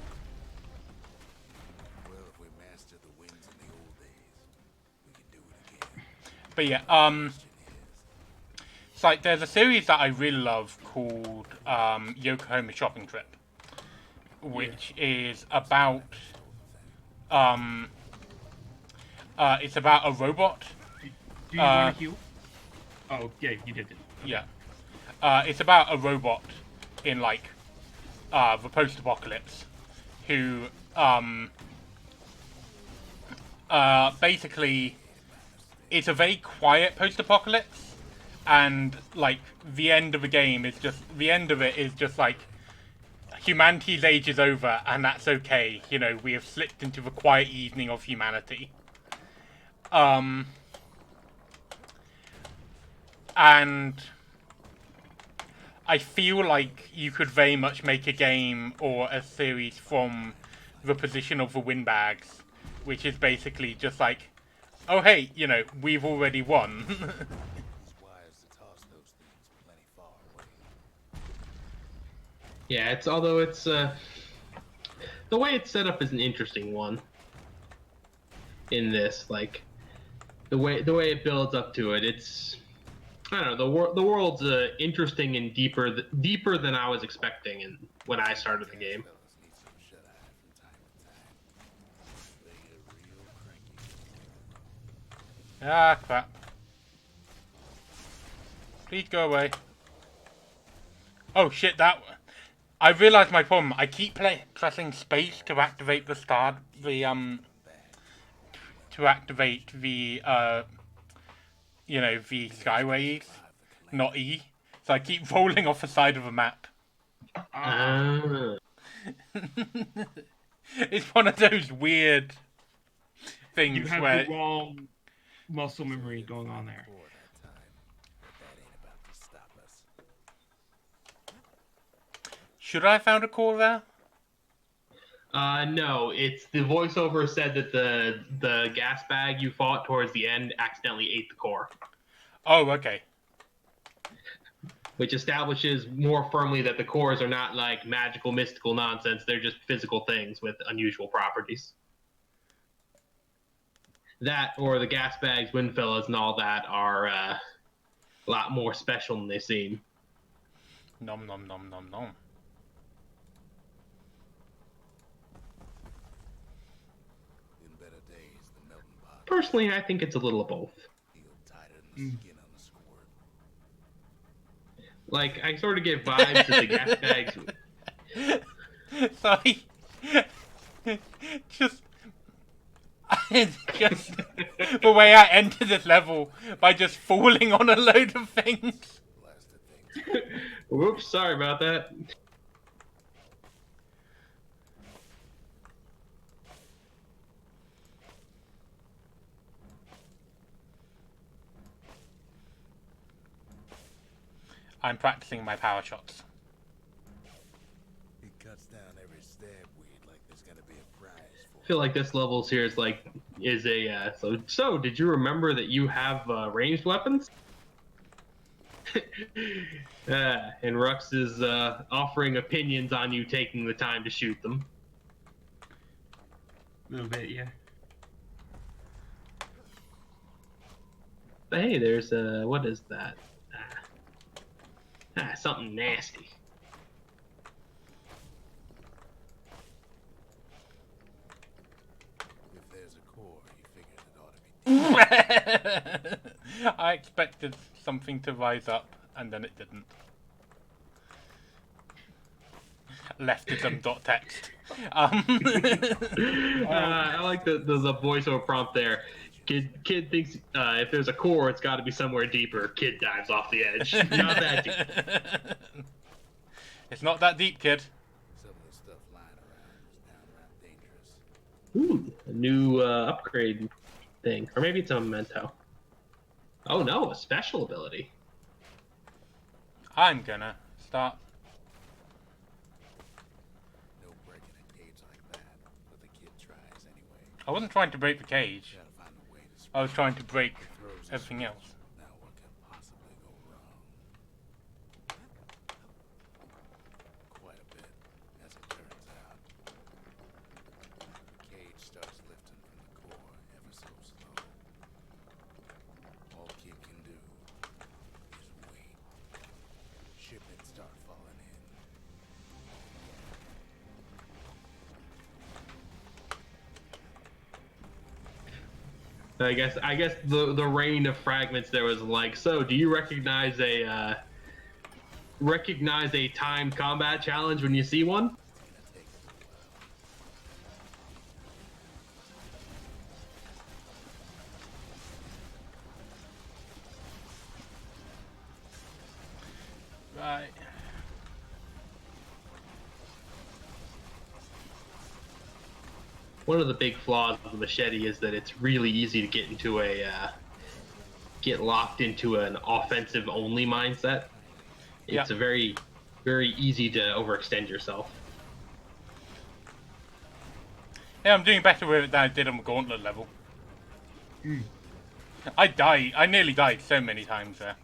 [SPEAKER 3] Well, if we mastered the winds in the old days, we can do it again.
[SPEAKER 1] But yeah,
[SPEAKER 3] Question is,
[SPEAKER 1] it's like there's a series that I really love called Yokohama Shopping Trip, which is about it's about a robot.
[SPEAKER 2] Do you want to heal? Oh, yeah, you did it.
[SPEAKER 1] Yeah. It's about a robot in like the post-apocalypse who basically it's a very quiet post-apocalypse, and like the end of it is just like humanity's age is over, and that's okay. You know, we have slipped into the quiet evening of humanity. And I feel like you could very much make a game or a series from the position of the windbags, which is basically just like, oh hey, you know, we've already won.
[SPEAKER 3] it's wise to toss those things plenty far away.
[SPEAKER 4] Yeah, although it's the way it's set up is an interesting one. In this, like the way it builds up to it, it's I don't know, the world's interesting and deeper than I was expecting, and when I started the game.
[SPEAKER 3] Fellas need some shut-eye from time to time. They get real cranky.
[SPEAKER 1] Ah, crap. Please go away. Oh shit, I realized my problem. I keep pressing space to activate the you know, the skyways, not E. So I keep rolling off the side of the map. It's one of those weird things
[SPEAKER 2] You have
[SPEAKER 1] where
[SPEAKER 2] the wrong muscle memory going on there.
[SPEAKER 3] Before that time, but that ain't about to stop us.
[SPEAKER 1] should I have found a core there?
[SPEAKER 4] No, it's the voiceover said that the gas bag you fought towards the end accidentally ate the core,
[SPEAKER 1] Oh, okay.
[SPEAKER 4] which establishes more firmly that the cores are not like magical, mystical nonsense. They're just physical things with unusual properties. That or the gas bags, windfellas, and all that are a lot more special than they seem.
[SPEAKER 1] Nom nom nom nom nom.
[SPEAKER 3] In better days, the melting pot
[SPEAKER 4] Personally, I think it's a little of both.
[SPEAKER 3] healed tighter than the skin on the squirt.
[SPEAKER 4] Like, I sort of get vibes that the gas bags.
[SPEAKER 1] Sorry. just the way I entered this level by just falling on a load of things.
[SPEAKER 3] Blasted things.
[SPEAKER 4] Whoops, sorry about that.
[SPEAKER 1] I'm practicing my power shots.
[SPEAKER 3] It cuts down every stab weed like there's gonna be a prize for
[SPEAKER 4] I feel like this level's here is like a so did you remember that you have ranged weapons? And Rux is offering opinions on you taking the time to shoot them.
[SPEAKER 2] A little bit, yeah.
[SPEAKER 4] But hey, there's what is that? Something nasty.
[SPEAKER 3] If there's a core, you figured it ought to be.
[SPEAKER 1] I expected something to rise up, and then it didn't. Leftism.text.
[SPEAKER 4] I like the voiceover prompt there. Kid thinks if there's a core, it's got to be somewhere deeper. Kid dives off the edge. Not that deep.
[SPEAKER 1] It's not that deep, kid.
[SPEAKER 3] Some of the stuff lying around was downright dangerous.
[SPEAKER 4] Ooh, a new upgrade thing, or maybe it's a memento. Oh no, a special ability.
[SPEAKER 1] I'm gonna start.
[SPEAKER 3] No breaking a cage like that, but the kid tries anyway.
[SPEAKER 1] I wasn't trying to break the cage.
[SPEAKER 3] Gotta find a way to
[SPEAKER 1] I was trying to break
[SPEAKER 3] throws
[SPEAKER 1] everything else.
[SPEAKER 3] Now what can possibly go wrong? Quite a bit, as it turns out. The cage starts lifting from the core ever so slow. All kid can do is wait. Shipments start falling in.
[SPEAKER 4] I guess the rain of fragments there was like, so do you recognize a timed combat challenge when you see one?
[SPEAKER 1] Right.
[SPEAKER 4] One of the big flaws of the machete is that it's really easy to get locked into an offensive only mindset. It's
[SPEAKER 1] Yeah.
[SPEAKER 4] a very easy to overextend yourself.
[SPEAKER 1] Yeah, I'm doing better with it than I did on the gauntlet level. I nearly died so many times there.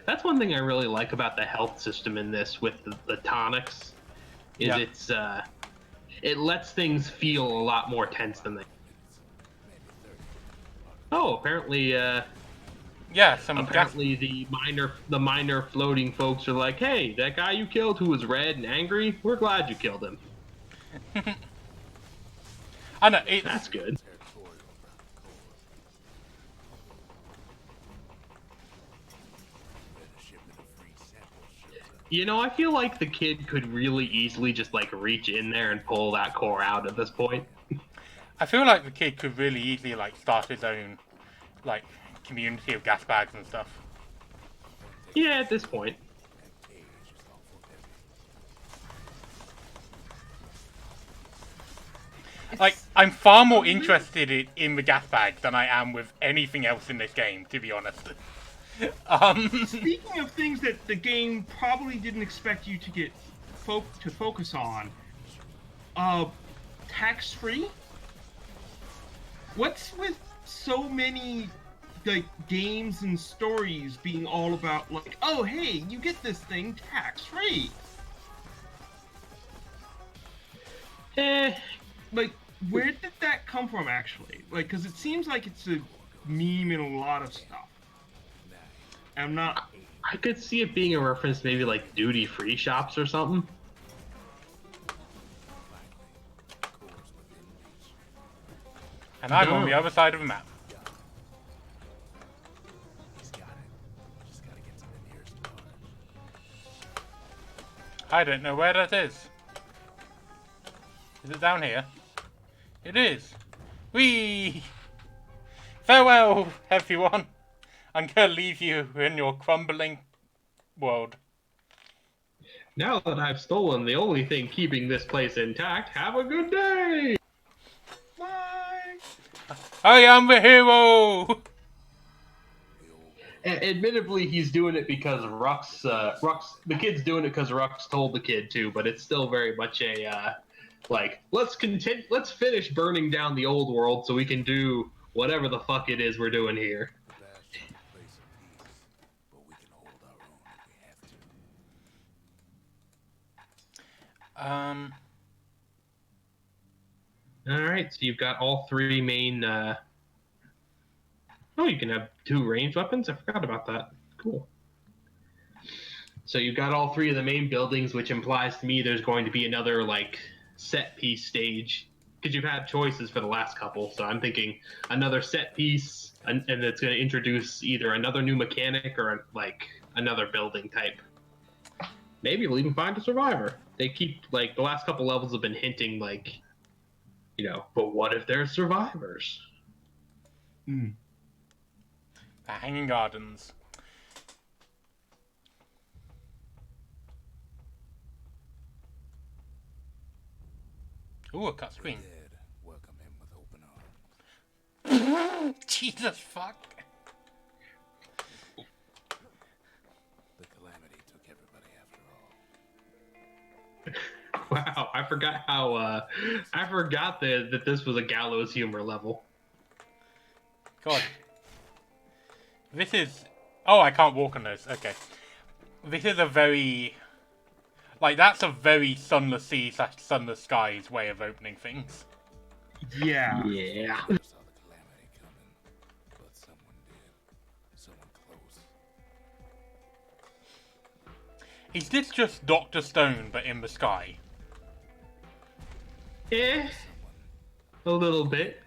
[SPEAKER 4] That's one thing I really like about the health system in this with the tonics. Is
[SPEAKER 1] Yeah.
[SPEAKER 4] it lets things feel a lot more tense than they. Oh, apparently
[SPEAKER 1] Apparently
[SPEAKER 4] the minor floating folks are like, hey, that guy you killed who was red and angry, we're glad you killed him.
[SPEAKER 1] I know it's
[SPEAKER 4] That's good. You know, I feel like the kid could really easily just like reach in there and pull that core out at this point.
[SPEAKER 1] I feel like the kid could really easily like start his own like community of gas bags and stuff.
[SPEAKER 4] Yeah, at this point.
[SPEAKER 1] Like, I'm far more interested in the gas bag than I am with anything else in this game, to be honest.
[SPEAKER 2] Speaking of things that the game probably didn't expect you to get to focus on, tax-free? What's with so many like games and stories being all about like, oh hey, you get this thing tax-free? Like, where did that come from actually? Like, because it seems like it's a meme in a lot of stuff. I'm not.
[SPEAKER 4] I could see it being a reference to maybe like duty-free shops or something.
[SPEAKER 1] And I'm on the other side of the map. I don't know where that is. Is it down here? It is. Whee! Farewell, everyone. I'm gonna leave you in your crumbling world.
[SPEAKER 4] Now that I've stolen the only thing keeping this place intact, have a good day!
[SPEAKER 2] Bye.
[SPEAKER 1] I am the hero!
[SPEAKER 4] Admittedly, he's doing it because the kid's doing it because Rux told the kid to, but it's still very much a, like, let's finish burning down the old world so we can do whatever the fuck it is we're doing here. Alright, so you've got all three main Oh, you can have 2 ranged weapons? I forgot about that. Cool. So you've got all 3 of the main buildings, which implies to me there's going to be another, like, set piece stage. Because you've had choices for the last couple, so I'm thinking another set piece, and it's going to introduce either another new mechanic or, like, another building type. Maybe we'll even find a survivor. They keep, like, the last couple levels have been hinting, like, you know, but what if there's survivors?
[SPEAKER 2] Mm.
[SPEAKER 1] The Hanging Gardens. Ooh, a cutscene.
[SPEAKER 3] Dead welcome him with open arms.
[SPEAKER 1] Jesus fuck.
[SPEAKER 3] The calamity took everybody after all.
[SPEAKER 4] Wow, I forgot how, I forgot that this was a gallows humor level.
[SPEAKER 1] God. This is... Oh, I can't walk on those. Okay. This is a very... Like, that's a very sunless sea / sunless skies way of opening things.
[SPEAKER 2] Yeah.
[SPEAKER 4] Yeah.
[SPEAKER 3] Never saw the calamity coming, but someone did. Someone close.
[SPEAKER 1] Is this just Dr. Stone, but in the sky?
[SPEAKER 4] Eh, a little bit.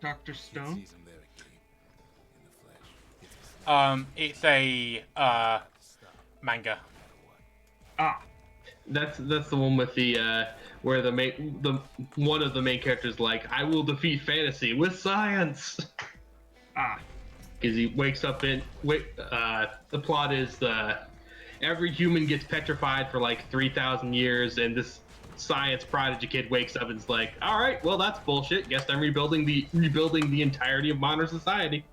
[SPEAKER 2] Dr. Stone?
[SPEAKER 3] Sees him there again. In the flesh. It's a
[SPEAKER 1] It's a, manga.
[SPEAKER 2] Ah.
[SPEAKER 4] That's the one with the where the one of the main characters like, I will defeat fantasy with science.
[SPEAKER 2] Ah.
[SPEAKER 4] Because he wakes up in the plot is every human gets petrified for like 3,000 years, and this science prodigy kid wakes up and is like, all right, well that's bullshit. Guess I'm rebuilding the entirety of modern society.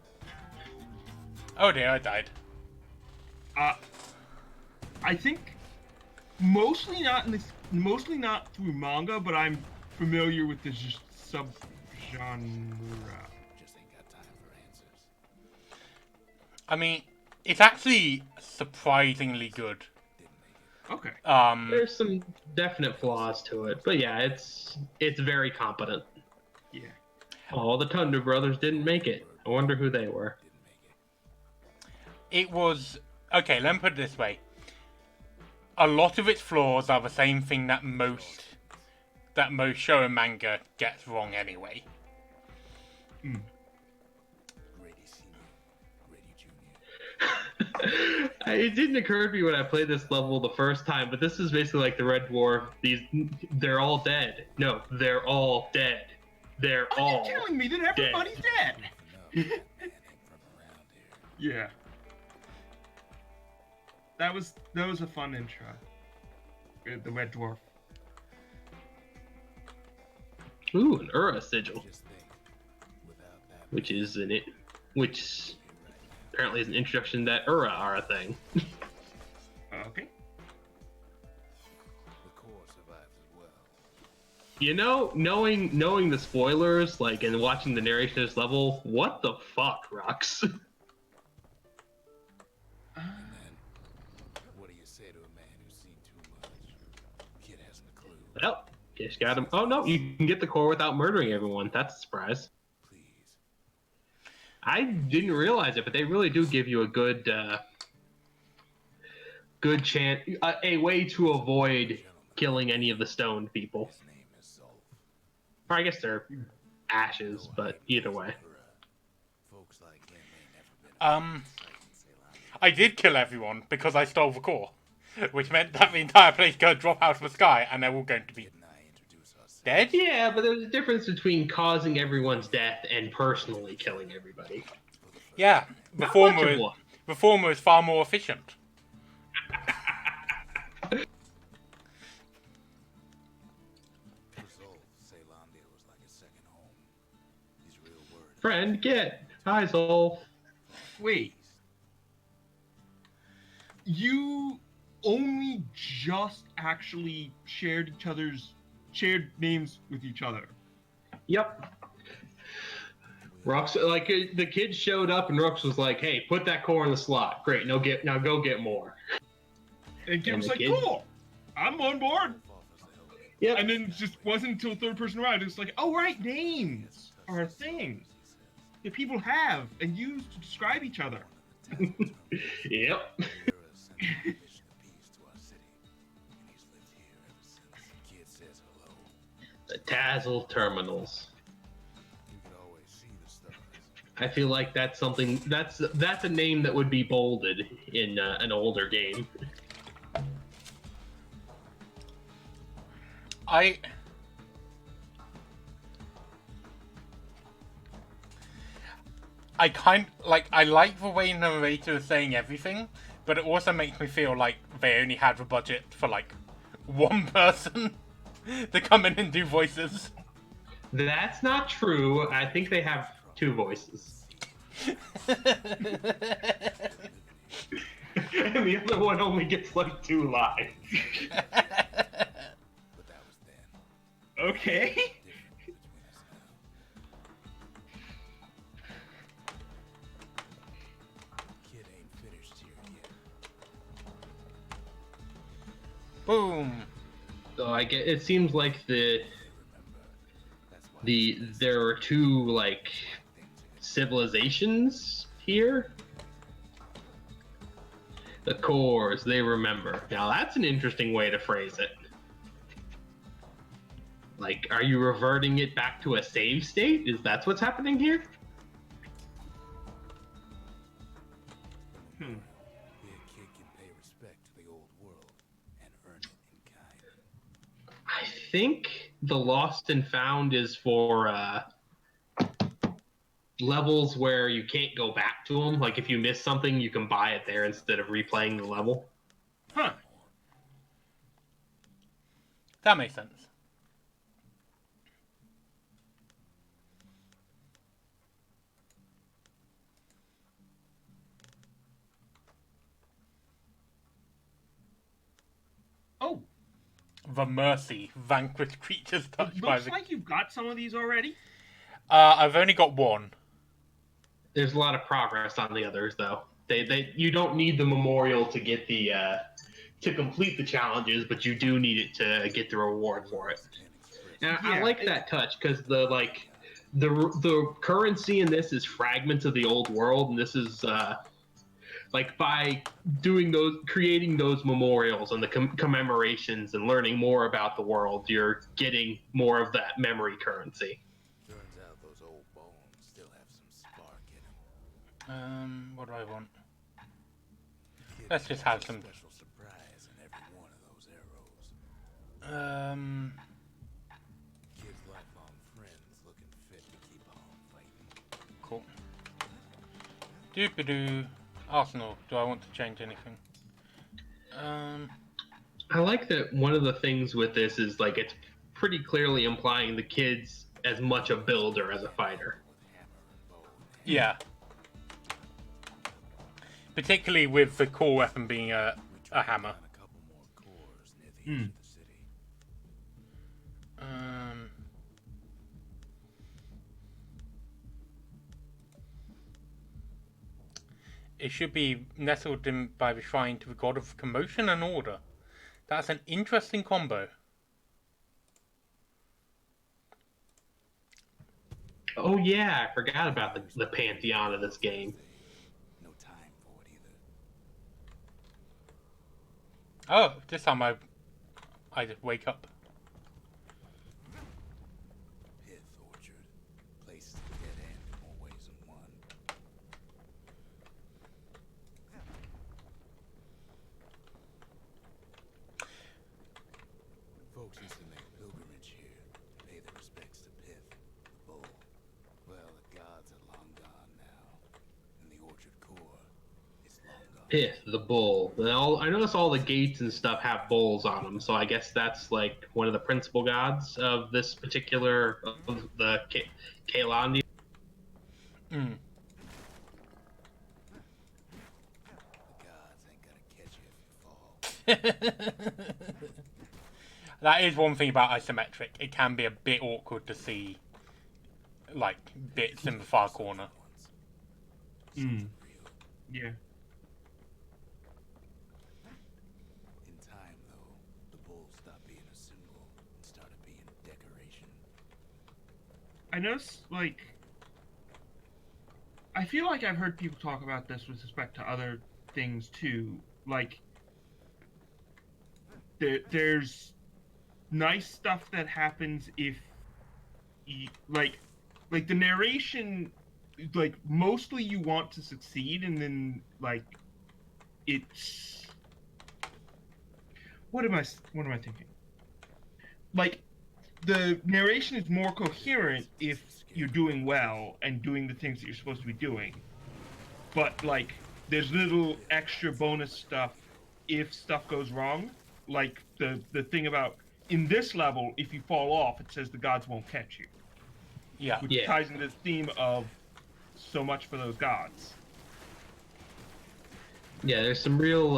[SPEAKER 1] Oh dear, I died.
[SPEAKER 2] I think mostly not through manga, but I'm familiar with this subgenre.
[SPEAKER 3] just ain't got time for answers.
[SPEAKER 1] I mean, it's actually surprisingly good.
[SPEAKER 3] Didn't make it.
[SPEAKER 2] Okay.
[SPEAKER 4] There's some definite flaws to it, but yeah, it's very competent.
[SPEAKER 2] Yeah.
[SPEAKER 4] Oh, the Thunder Brothers didn't make it. I wonder who they were.
[SPEAKER 3] Didn't make it.
[SPEAKER 1] It was... Okay, let me put it this way. A lot of its flaws are the same thing that most show and manga gets wrong anyway.
[SPEAKER 2] Mm.
[SPEAKER 3] Grady Senior, Grady Junior.
[SPEAKER 4] It didn't occur to me when I played this level the first time, but this is basically like the Red Dwarf. They're all dead. No, they're all dead. They're
[SPEAKER 2] Are
[SPEAKER 4] all
[SPEAKER 2] you telling me that everybody's dead?
[SPEAKER 3] No, man ain't from around here.
[SPEAKER 2] Yeah. That was a fun intro. The Red Dwarf.
[SPEAKER 4] Ooh, an Ura sigil,
[SPEAKER 3] Just think, without that,
[SPEAKER 4] which apparently is an introduction that Ura are a thing.
[SPEAKER 2] Okay.
[SPEAKER 3] the core survives as well.
[SPEAKER 4] You know, knowing the spoilers, like, and watching the narration of this level, what the fuck, Rux?
[SPEAKER 3] And then, what do you say to a man who's seen too much? Kid hasn't a clue.
[SPEAKER 4] Well, just got him. Oh no, you can get the core without murdering everyone. That's a surprise.
[SPEAKER 3] Please.
[SPEAKER 4] I didn't realize it, but they really do give you a good chance, a way to avoid killing any of the stoned people.
[SPEAKER 3] His name is Zolf.
[SPEAKER 4] Or I guess they're ashes, but either way.
[SPEAKER 3] Folks like him ain't never been
[SPEAKER 1] I did kill everyone because I stole the core. Which meant that the entire place could drop out of the sky and they're all going to be
[SPEAKER 3] Didn't I introduce ourselves?
[SPEAKER 1] dead?
[SPEAKER 4] Yeah, but there's a difference between causing everyone's death and personally killing everybody.
[SPEAKER 1] Yeah, the
[SPEAKER 4] Not much of
[SPEAKER 1] former,
[SPEAKER 4] one.
[SPEAKER 1] the former is far more efficient.
[SPEAKER 3] For Zolf, Ceylondia was like a second home. He's real worried.
[SPEAKER 4] Friend, get. Hi, Zolf.
[SPEAKER 2] Wait. You only just actually shared names with each other.
[SPEAKER 4] Yep. Rux, like, the kid showed up and Rux was like, hey, put that core in the slot. Great, now go get more.
[SPEAKER 2] And Kim
[SPEAKER 4] And
[SPEAKER 2] was
[SPEAKER 4] the
[SPEAKER 2] like,
[SPEAKER 4] kid-
[SPEAKER 2] cool, I'm on board.
[SPEAKER 3] Offers to help.
[SPEAKER 4] Yep.
[SPEAKER 2] And then it just wasn't until third person arrived. It was like, oh, right, names. are a thing that people have and use to describe each other.
[SPEAKER 4] Yep. The Tazzle terminals. I feel like that's something that's a name that would be bolded in an older game.
[SPEAKER 1] I I like the way the narrator is saying everything, but it also makes me feel like they only had the budget for like one person to come in and do voices.
[SPEAKER 4] That's not true. I think they have 2 voices. And the other one only gets like 2 lines.
[SPEAKER 2] Okay.
[SPEAKER 1] Boom.
[SPEAKER 4] So I get. It seems like there are 2 like civilizations here. The cores, they remember. Now that's an interesting way to phrase it. Like, are you reverting it back to a save state? That's what's happening here?
[SPEAKER 3] Be a kid can pay respect to the old world and earn it in kind.
[SPEAKER 4] I think the Lost and Found is for levels where you can't go back to them. Like, if you miss something, you can buy it there instead of replaying the level.
[SPEAKER 2] Huh.
[SPEAKER 1] That makes sense.
[SPEAKER 2] Oh,
[SPEAKER 1] The mercy vanquished creatures touched
[SPEAKER 2] it
[SPEAKER 1] by
[SPEAKER 2] looks
[SPEAKER 1] the.
[SPEAKER 2] like you've got some of these already.
[SPEAKER 1] I've only got one.
[SPEAKER 4] There's a lot of progress on the others, though. You don't need the memorial to get the to complete the challenges, but you do need it to get the reward for it. And I
[SPEAKER 2] Yeah,
[SPEAKER 4] like that touch because the currency in this is fragments of the old world, and this is like by creating those memorials and the commemorations and learning more about the world, you're getting more of that memory currency.
[SPEAKER 3] Turns out those old bones still have some spark in them.
[SPEAKER 1] What do I want? Let's just have some.
[SPEAKER 3] Special surprise in every one of those arrows. Kid's lifelong friends looking fit to keep on fighting.
[SPEAKER 1] Cool. Doop-a-doo. Arsenal. Do I want to change anything?
[SPEAKER 4] I like that one of the things with this is like it's pretty clearly implying the kid's as much a builder as a fighter.
[SPEAKER 1] Yeah. Particularly with the core weapon being a hammer.
[SPEAKER 3] A couple more cores near the edge of the city.
[SPEAKER 1] It should be nestled in by the shrine to the god of commotion and order. That's an interesting combo.
[SPEAKER 4] Oh yeah, I forgot about the pantheon of this game.
[SPEAKER 3] No time for it either.
[SPEAKER 1] Oh, this time I just wake up.
[SPEAKER 3] Pith orchard. Places to get in more ways than one. Folks used to make pilgrimage here to pay their respects to Pith, the bull. Well, the gods are long gone now, and the orchard core is long gone.
[SPEAKER 4] Pith, the bull. I notice all the gates and stuff have bulls on them, so I guess that's like one of the principal gods of this particular of the Kaelandi.
[SPEAKER 1] Mm.
[SPEAKER 3] The gods ain't gonna catch you if you fall.
[SPEAKER 1] That is one thing about isometric. It can be a bit awkward to see, like, bits in the far corner.
[SPEAKER 2] Yeah.
[SPEAKER 3] In time, though, the bull stopped being a symbol and started being a decoration.
[SPEAKER 2] I noticed, like, I feel like I've heard people talk about this with respect to other things too. Like, there's nice stuff that happens if, like the narration, like mostly you want to succeed, and then like it's what am I thinking? Like the narration is more coherent if you're doing well and doing the things that you're supposed to be doing. But like there's little extra bonus stuff if stuff goes wrong. Like the thing about in this level, if you fall off, it says the gods won't catch you.
[SPEAKER 1] Yeah.
[SPEAKER 2] Which ties into the theme of so much for those gods.
[SPEAKER 4] Yeah, there's some real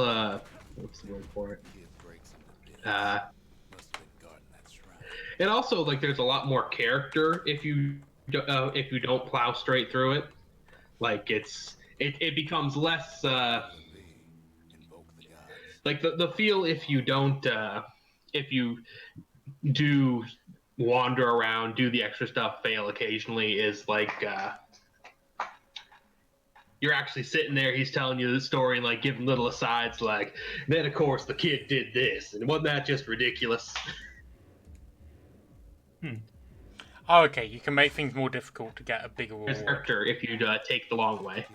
[SPEAKER 4] what's the word for it? And also, like, there's a lot more character if you don't plow straight through it. Like, it becomes less like the feel if you don't if you do wander around, do the extra stuff, fail occasionally, is like you're actually sitting there, he's telling you the story and like giving little asides like, then of course the kid did this, and wasn't that just ridiculous?
[SPEAKER 1] Oh, okay, you can make things more difficult to get a bigger reward.
[SPEAKER 4] There's character if you take the long way.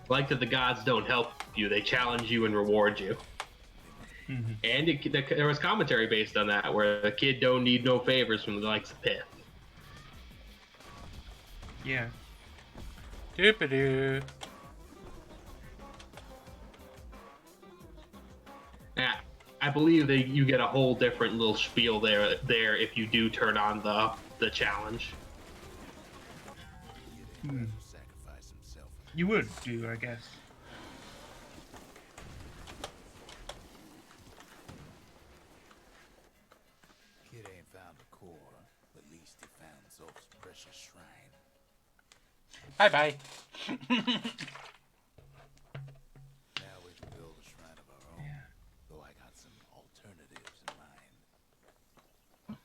[SPEAKER 4] Like that the gods don't help you, they challenge you and reward you. Mm-hmm. And there was commentary based on that, where the kid don't need no favors from the likes of Pith.
[SPEAKER 2] Yeah.
[SPEAKER 1] Doop-a-doo.
[SPEAKER 4] Yeah, I believe that you get a whole different little spiel there if you do turn on the challenge.
[SPEAKER 2] You would do, I guess.
[SPEAKER 3] Kid ain't found the core, but at least he found Zolf's precious shrine.
[SPEAKER 1] Bye-bye.
[SPEAKER 3] Now we can build a shrine of our own, though I got some alternatives in mind.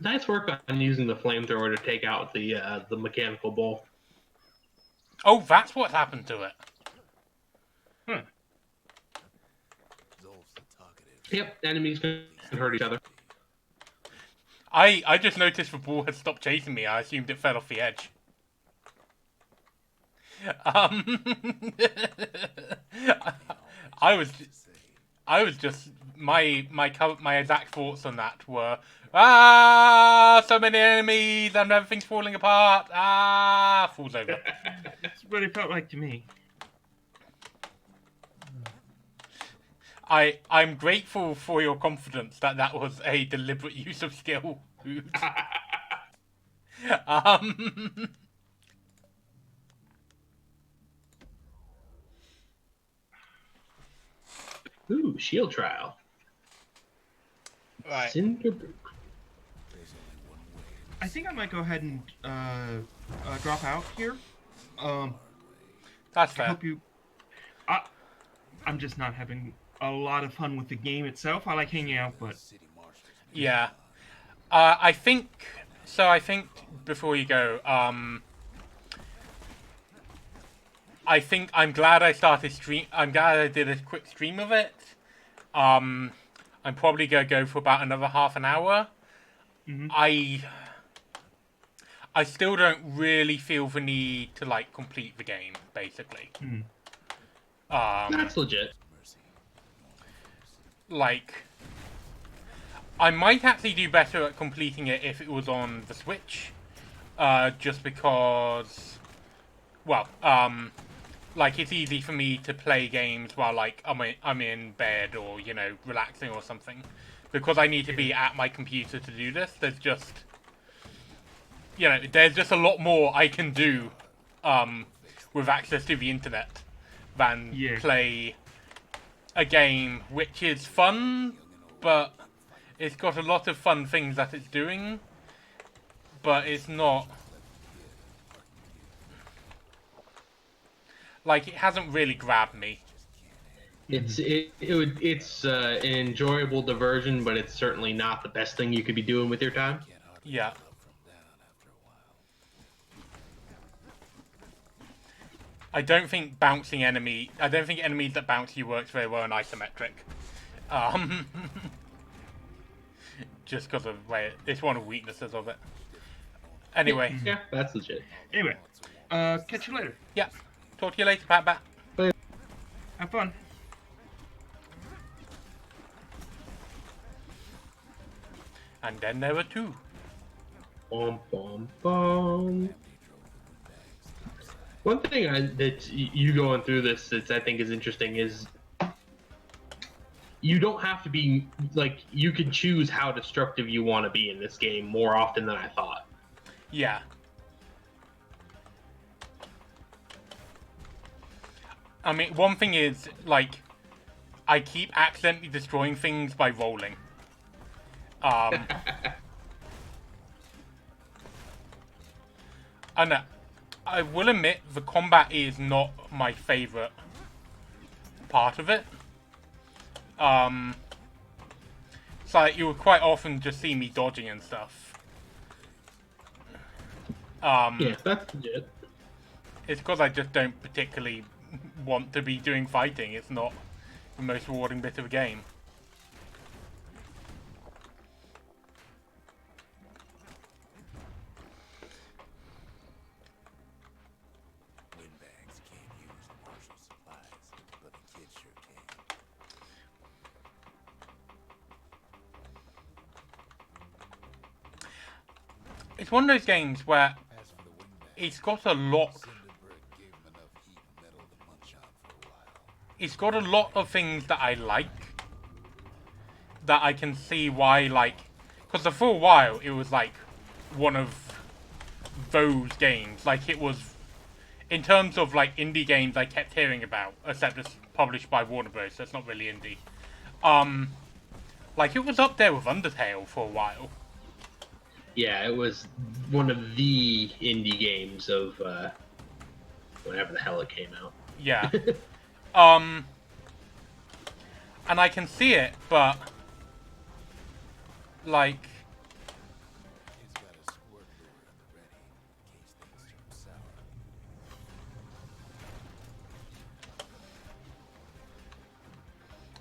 [SPEAKER 4] Nice work on using the flamethrower to take out the mechanical bull.
[SPEAKER 1] Oh, that's what happened to it.
[SPEAKER 2] Huh.
[SPEAKER 3] Zolf's the talkative.
[SPEAKER 4] Yep, enemies can hurt each other.
[SPEAKER 1] I just noticed the ball had stopped chasing me. I assumed it fell off the edge. I was just my exact thoughts on that were so many enemies and everything's falling apart. Falls over.
[SPEAKER 2] That's what it felt like to me.
[SPEAKER 1] I'm grateful for your confidence that was a deliberate use of skill.
[SPEAKER 4] Ooh, shield trial.
[SPEAKER 1] Right.
[SPEAKER 4] Cinderbrook.
[SPEAKER 2] I think I might go ahead and drop out here.
[SPEAKER 1] That's
[SPEAKER 2] I
[SPEAKER 1] fair.
[SPEAKER 2] hope you. I'm just not having a lot of fun with the game itself. I like hanging out, but
[SPEAKER 1] Yeah. I think before you go, I think I'm glad I started stream. I'm glad I did a quick stream of it. I'm probably gonna go for about another half an hour.
[SPEAKER 2] Mm-hmm.
[SPEAKER 1] I still don't really feel the need to like complete the game, basically.
[SPEAKER 4] That's legit.
[SPEAKER 1] Like, I might actually do better at completing it if it was on the Switch, just because, well, like it's easy for me to play games while like I'm in bed or relaxing or something, because I need to be at my computer to do this. There's just a lot more I can do with access to the internet than play a game which is fun, but it's got a lot of fun things that it's doing, but it's not like, it hasn't really grabbed me.
[SPEAKER 4] It's an enjoyable diversion, but it's certainly not the best thing you could be doing with your time.
[SPEAKER 3] Can't hardly
[SPEAKER 1] Yeah.
[SPEAKER 3] tell up from down after a while.
[SPEAKER 1] I don't think enemies that bounce you works very well in isometric. Just because of the way it's one of the weaknesses of it. Anyway,
[SPEAKER 4] Yeah, that's legit.
[SPEAKER 2] Anyway, catch you later.
[SPEAKER 1] yeah. Talk to you later, Packbat.
[SPEAKER 2] Have fun.
[SPEAKER 1] And then there were two.
[SPEAKER 4] Bum, bum, bum. One thing that you going through this that I think is interesting is you don't have to be like you can choose how destructive you want to be in this game more often than I thought.
[SPEAKER 1] Yeah. I mean, one thing is, like, I keep accidentally destroying things by rolling. And I will admit, the combat is not my favorite part of it. So like, you would quite often just see me dodging and stuff.
[SPEAKER 4] Yeah, that's legit.
[SPEAKER 1] It's because I just don't particularly want to be doing fighting. It's not the most rewarding bit of the game.
[SPEAKER 3] Windbags can't use martial supplies, but the kids sure can.
[SPEAKER 1] It's one of those games where
[SPEAKER 3] As for the windbags,
[SPEAKER 1] it's got a lot.
[SPEAKER 3] Cinderbrick gave them enough heat and metal to munch on for a while.
[SPEAKER 1] It's got a lot of things that I like. That I can see why, like, because for a while it was like one of those games. Like it was, in terms of like indie games I kept hearing about, except it's published by Warner Bros. So it's not really indie. Like it was up there with Undertale for a while.
[SPEAKER 4] Yeah, it was one of the indie games of whenever the hell it came out.
[SPEAKER 1] Yeah. And I can see it, but like,
[SPEAKER 3] He's got a squirt lure in the ready in case things turn sour.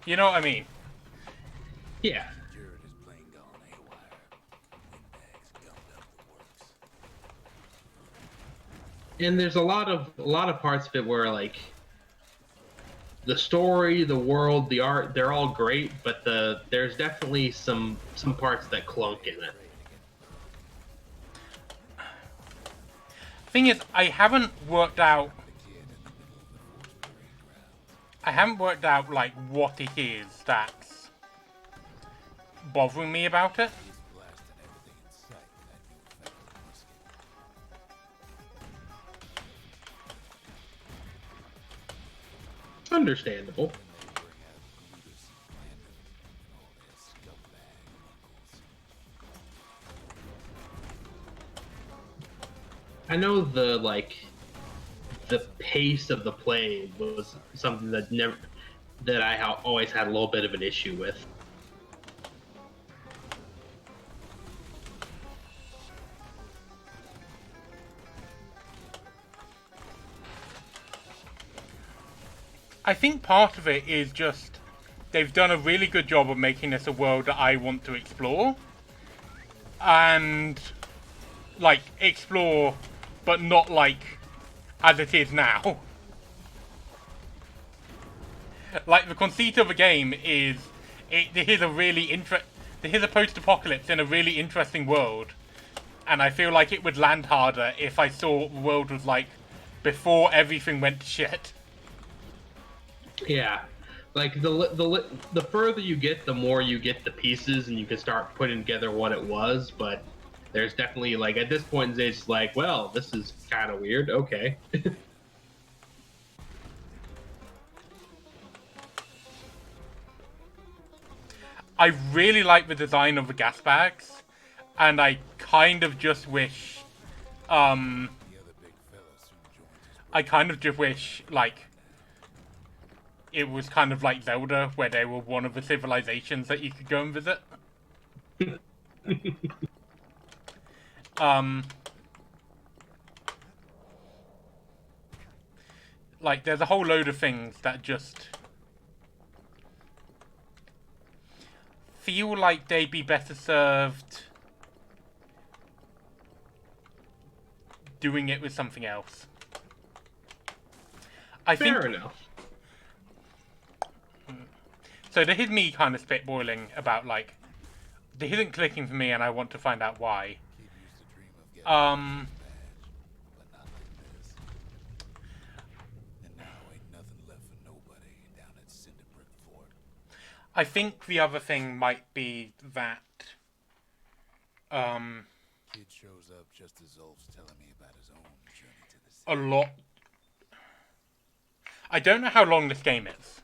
[SPEAKER 1] you know what I mean?
[SPEAKER 4] Yeah,
[SPEAKER 3] Jared is plain gone haywire. Windbags gummed up the works.
[SPEAKER 4] and there's a lot of parts of it where like the story, the world, the art, they're all great, but there's definitely some parts that clunk in it.
[SPEAKER 1] Thing is, I haven't worked out like what it is that's bothering me about it.
[SPEAKER 3] He's blasting everything in sight with that new fangled musket.
[SPEAKER 4] Understandable.
[SPEAKER 3] Then they bring out Brutus and Landon and all their scumbag uncles.
[SPEAKER 4] I know the pace of the play was something that I always had a little bit of an issue with.
[SPEAKER 1] I think part of it is just they've done a really good job of making this a world that I want to explore. And like explore, but not like as it is now. Like the conceit of a game is here's a post-apocalypse in a really interesting world, and I feel like it would land harder if I saw what the world was like before everything went to shit.
[SPEAKER 4] Yeah, like the further you get, the more you get the pieces, and you can start putting together what it was. But there's definitely like at this point, it's like, well, this is kind of weird. Okay.
[SPEAKER 1] I really like the design of the gas bags, and I kind of just wish,
[SPEAKER 3] The other big fella soon joins his
[SPEAKER 1] I kind of just wish, like, it was kind of like Zelda, where they were one of the civilizations that you could go and visit. Like, there's a whole load of things that just feel like they'd be better served doing it with something else.
[SPEAKER 4] Fair enough.
[SPEAKER 1] So this is me kind of spitballing about, like, this isn't clicking for me and I want to find out why.
[SPEAKER 3] Kid used to dream of getting a
[SPEAKER 1] Um,
[SPEAKER 3] badge, but not like this. And now ain't nothing left for nobody down at Cinderbrick Fort.
[SPEAKER 1] I think the other thing might be that,
[SPEAKER 3] Kid shows up just as Zolf's telling me about his own journey to the city.
[SPEAKER 1] a lot... I don't know how long this game is,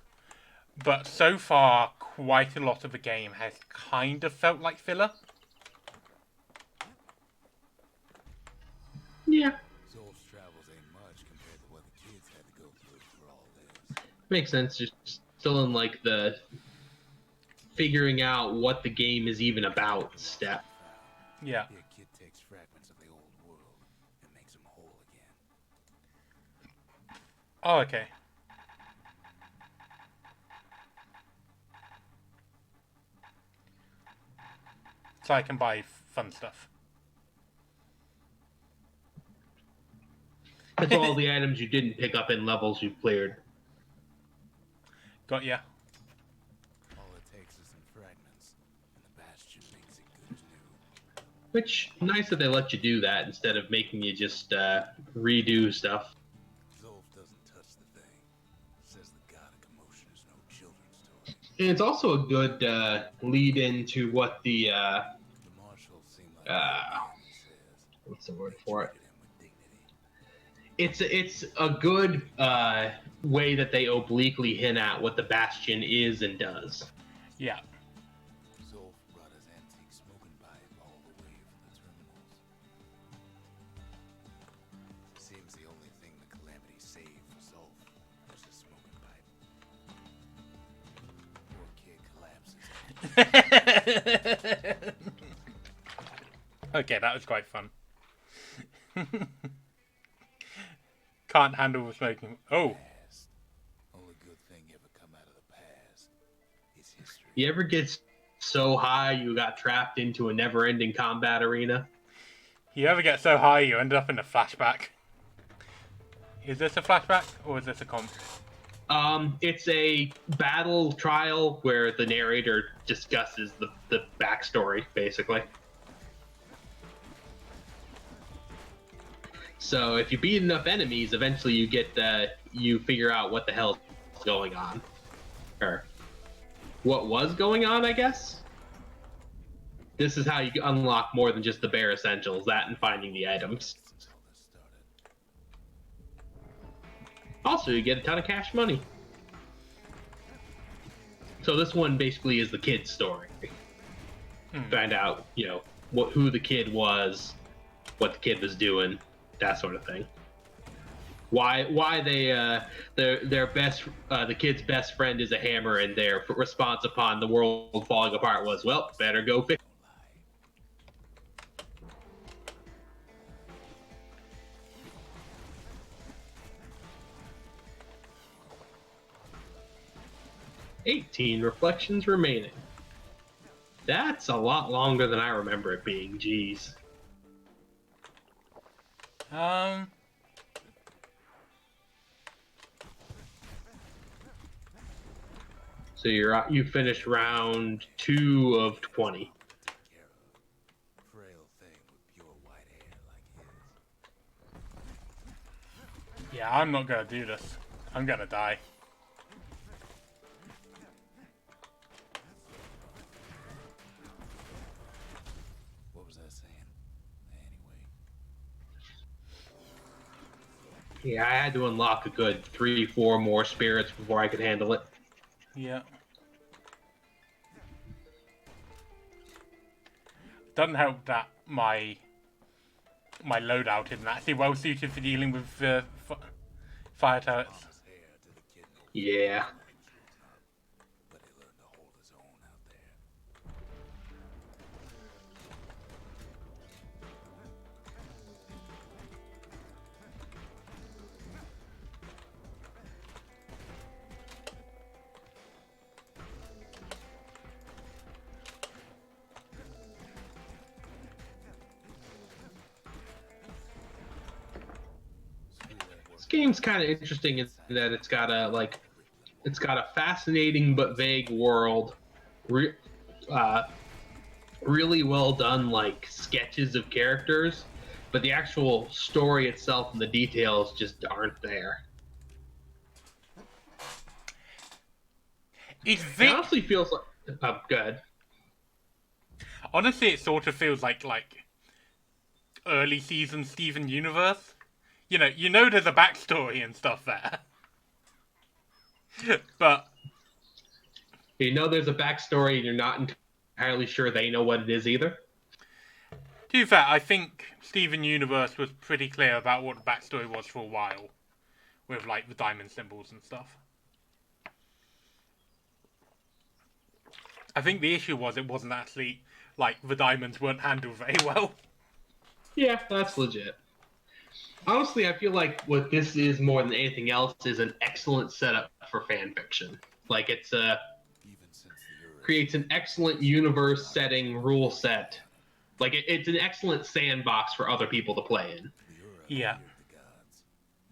[SPEAKER 1] but so far, quite a lot of the game has kind of felt like filler.
[SPEAKER 4] Yeah,
[SPEAKER 3] Zolf's travels ain't much compared to what the kids had to go through for all this.
[SPEAKER 4] makes sense. Just still in like the figuring out what the game is even about step.
[SPEAKER 1] Yeah.
[SPEAKER 3] Here, kid takes fragments of the old world and makes them whole again.
[SPEAKER 1] Oh, okay. So I can buy fun stuff.
[SPEAKER 4] That's all the items you didn't pick up in levels you cleared.
[SPEAKER 1] Got ya.
[SPEAKER 3] All it takes is some fragments, and the Bastion makes it good as new.
[SPEAKER 4] Which, nice that they let you do that instead of making you just redo stuff.
[SPEAKER 3] Zolf doesn't touch the thing. Says the god of commotion is no children's toy.
[SPEAKER 4] And it's also a good lead into what the,
[SPEAKER 3] The marshals seem like a good man, he says.
[SPEAKER 4] what's the word for it?
[SPEAKER 3] Treated him with dignity.
[SPEAKER 4] It's a good way that they obliquely hint at what the Bastion is and does.
[SPEAKER 1] Yeah.
[SPEAKER 3] Zolf brought his antique smoking pipe all the way from the terminals. Seems the only thing the Calamity saved for Zolf was his smoking pipe. Poor kid collapses.
[SPEAKER 1] Okay, that was quite fun. Can't handle the smoking. Oh,
[SPEAKER 3] Past. Only good thing ever come out of the past is history.
[SPEAKER 4] You ever get so high you got trapped into a never-ending combat arena?
[SPEAKER 1] you ever get so high you end up in a flashback? Is this a flashback or is this a comp?
[SPEAKER 4] It's a battle trial where the narrator discusses the backstory, basically. So if you beat enough enemies, eventually you get you figure out what the hell is going on, or what was going on, I guess. This is how you unlock more than just the bare essentials, that and finding the items.
[SPEAKER 3] Since all this started.
[SPEAKER 4] Also, you get a ton of cash money. So this one basically is the kid's story. Find out, who the kid was, what the kid was doing, that sort of thing. Why they their best the kid's best friend is a hammer, and their response upon the world falling apart was, well, better go fix. "18 reflections remaining." That's a lot longer than I remember it being. Jeez. So you finished round 2 of 20.
[SPEAKER 3] Take care of. Frail thing with pure white hair like his.
[SPEAKER 1] Yeah, I'm not gonna do this. I'm gonna die.
[SPEAKER 3] What was that saying? Anyway.
[SPEAKER 4] Yeah, I had to unlock a good 3-4 more spirits before I could handle it.
[SPEAKER 1] Yeah. Doesn't help that my loadout isn't actually well suited for dealing with fire turrets.
[SPEAKER 3] His hair to the kid.
[SPEAKER 4] Yeah. game's kind of interesting in that it's got a fascinating but vague world, uh, really well done like sketches of characters, but the actual story itself and the details just aren't there.
[SPEAKER 1] It
[SPEAKER 4] It honestly feels like good.
[SPEAKER 1] Honestly, it sort of feels like early season Steven Universe. You know there's a backstory and stuff there. But
[SPEAKER 4] You know there's a backstory and you're not entirely sure they know what it is either.
[SPEAKER 1] to be fair, I think Steven Universe was pretty clear about what the backstory was for a while. With like the diamond symbols and stuff. I think the issue was it wasn't actually like the diamonds weren't handled very well.
[SPEAKER 4] Yeah, that's legit. Honestly, I feel like what this is more than anything else is an excellent setup for fan fiction. Like it's creates an excellent universe setting rule set. Like it's an excellent sandbox for other people to play in.
[SPEAKER 1] Yeah.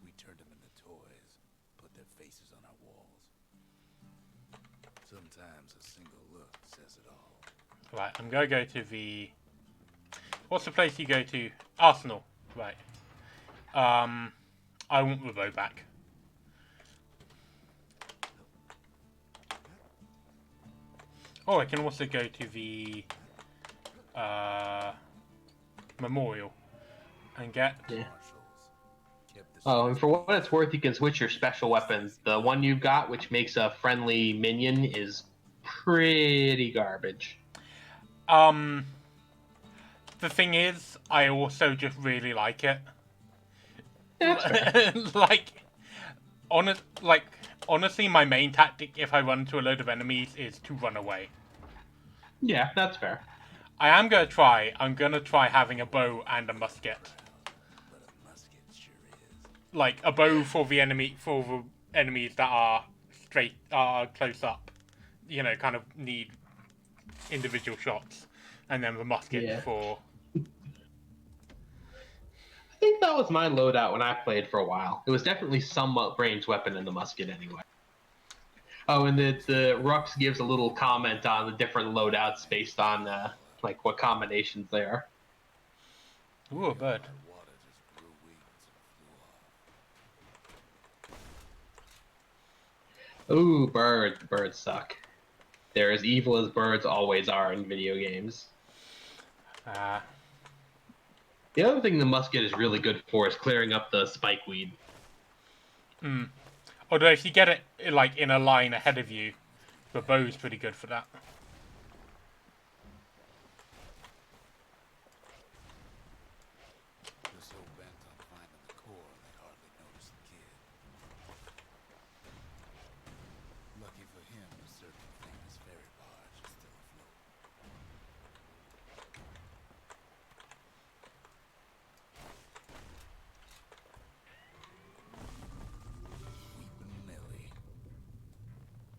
[SPEAKER 3] We turned them into toys, put their faces on our walls. Sometimes a single look says it all.
[SPEAKER 1] Right, I'm going to go to the... What's the place you go to? Arsenal. Right. I want the bow back. Oh, I can also go to the memorial and get...
[SPEAKER 4] Yeah. Oh, and for what it's worth, you can switch your special weapons. The one you've got, which makes a friendly minion, is pretty garbage.
[SPEAKER 1] The thing is, I also just really like it.
[SPEAKER 4] That's fair.
[SPEAKER 1] Honestly, my main tactic if I run into a load of enemies is to run away.
[SPEAKER 4] Yeah, that's fair.
[SPEAKER 1] I'm gonna try having a bow and a musket. Like a bow for the enemies that are close up. Kind of need individual shots. And then the musket for...
[SPEAKER 4] I think that was my loadout when I played for a while. It was definitely somewhat ranged weapon in the musket anyway. Oh, and the Rux gives a little comment on the different loadouts based on like what combinations they are.
[SPEAKER 1] Ooh, a bird.
[SPEAKER 4] Ooh, birds. Birds suck. They're as evil as birds always are in video games. The other thing the musket is really good for is clearing up the spikeweed.
[SPEAKER 1] Although if you get it like in a line ahead of you, the bow's pretty good for that.
[SPEAKER 3] They're so bent on finding the core, they hardly notice the kid. Lucky for him, a certain famous ferry barge is still afloat. Weeping Nelly.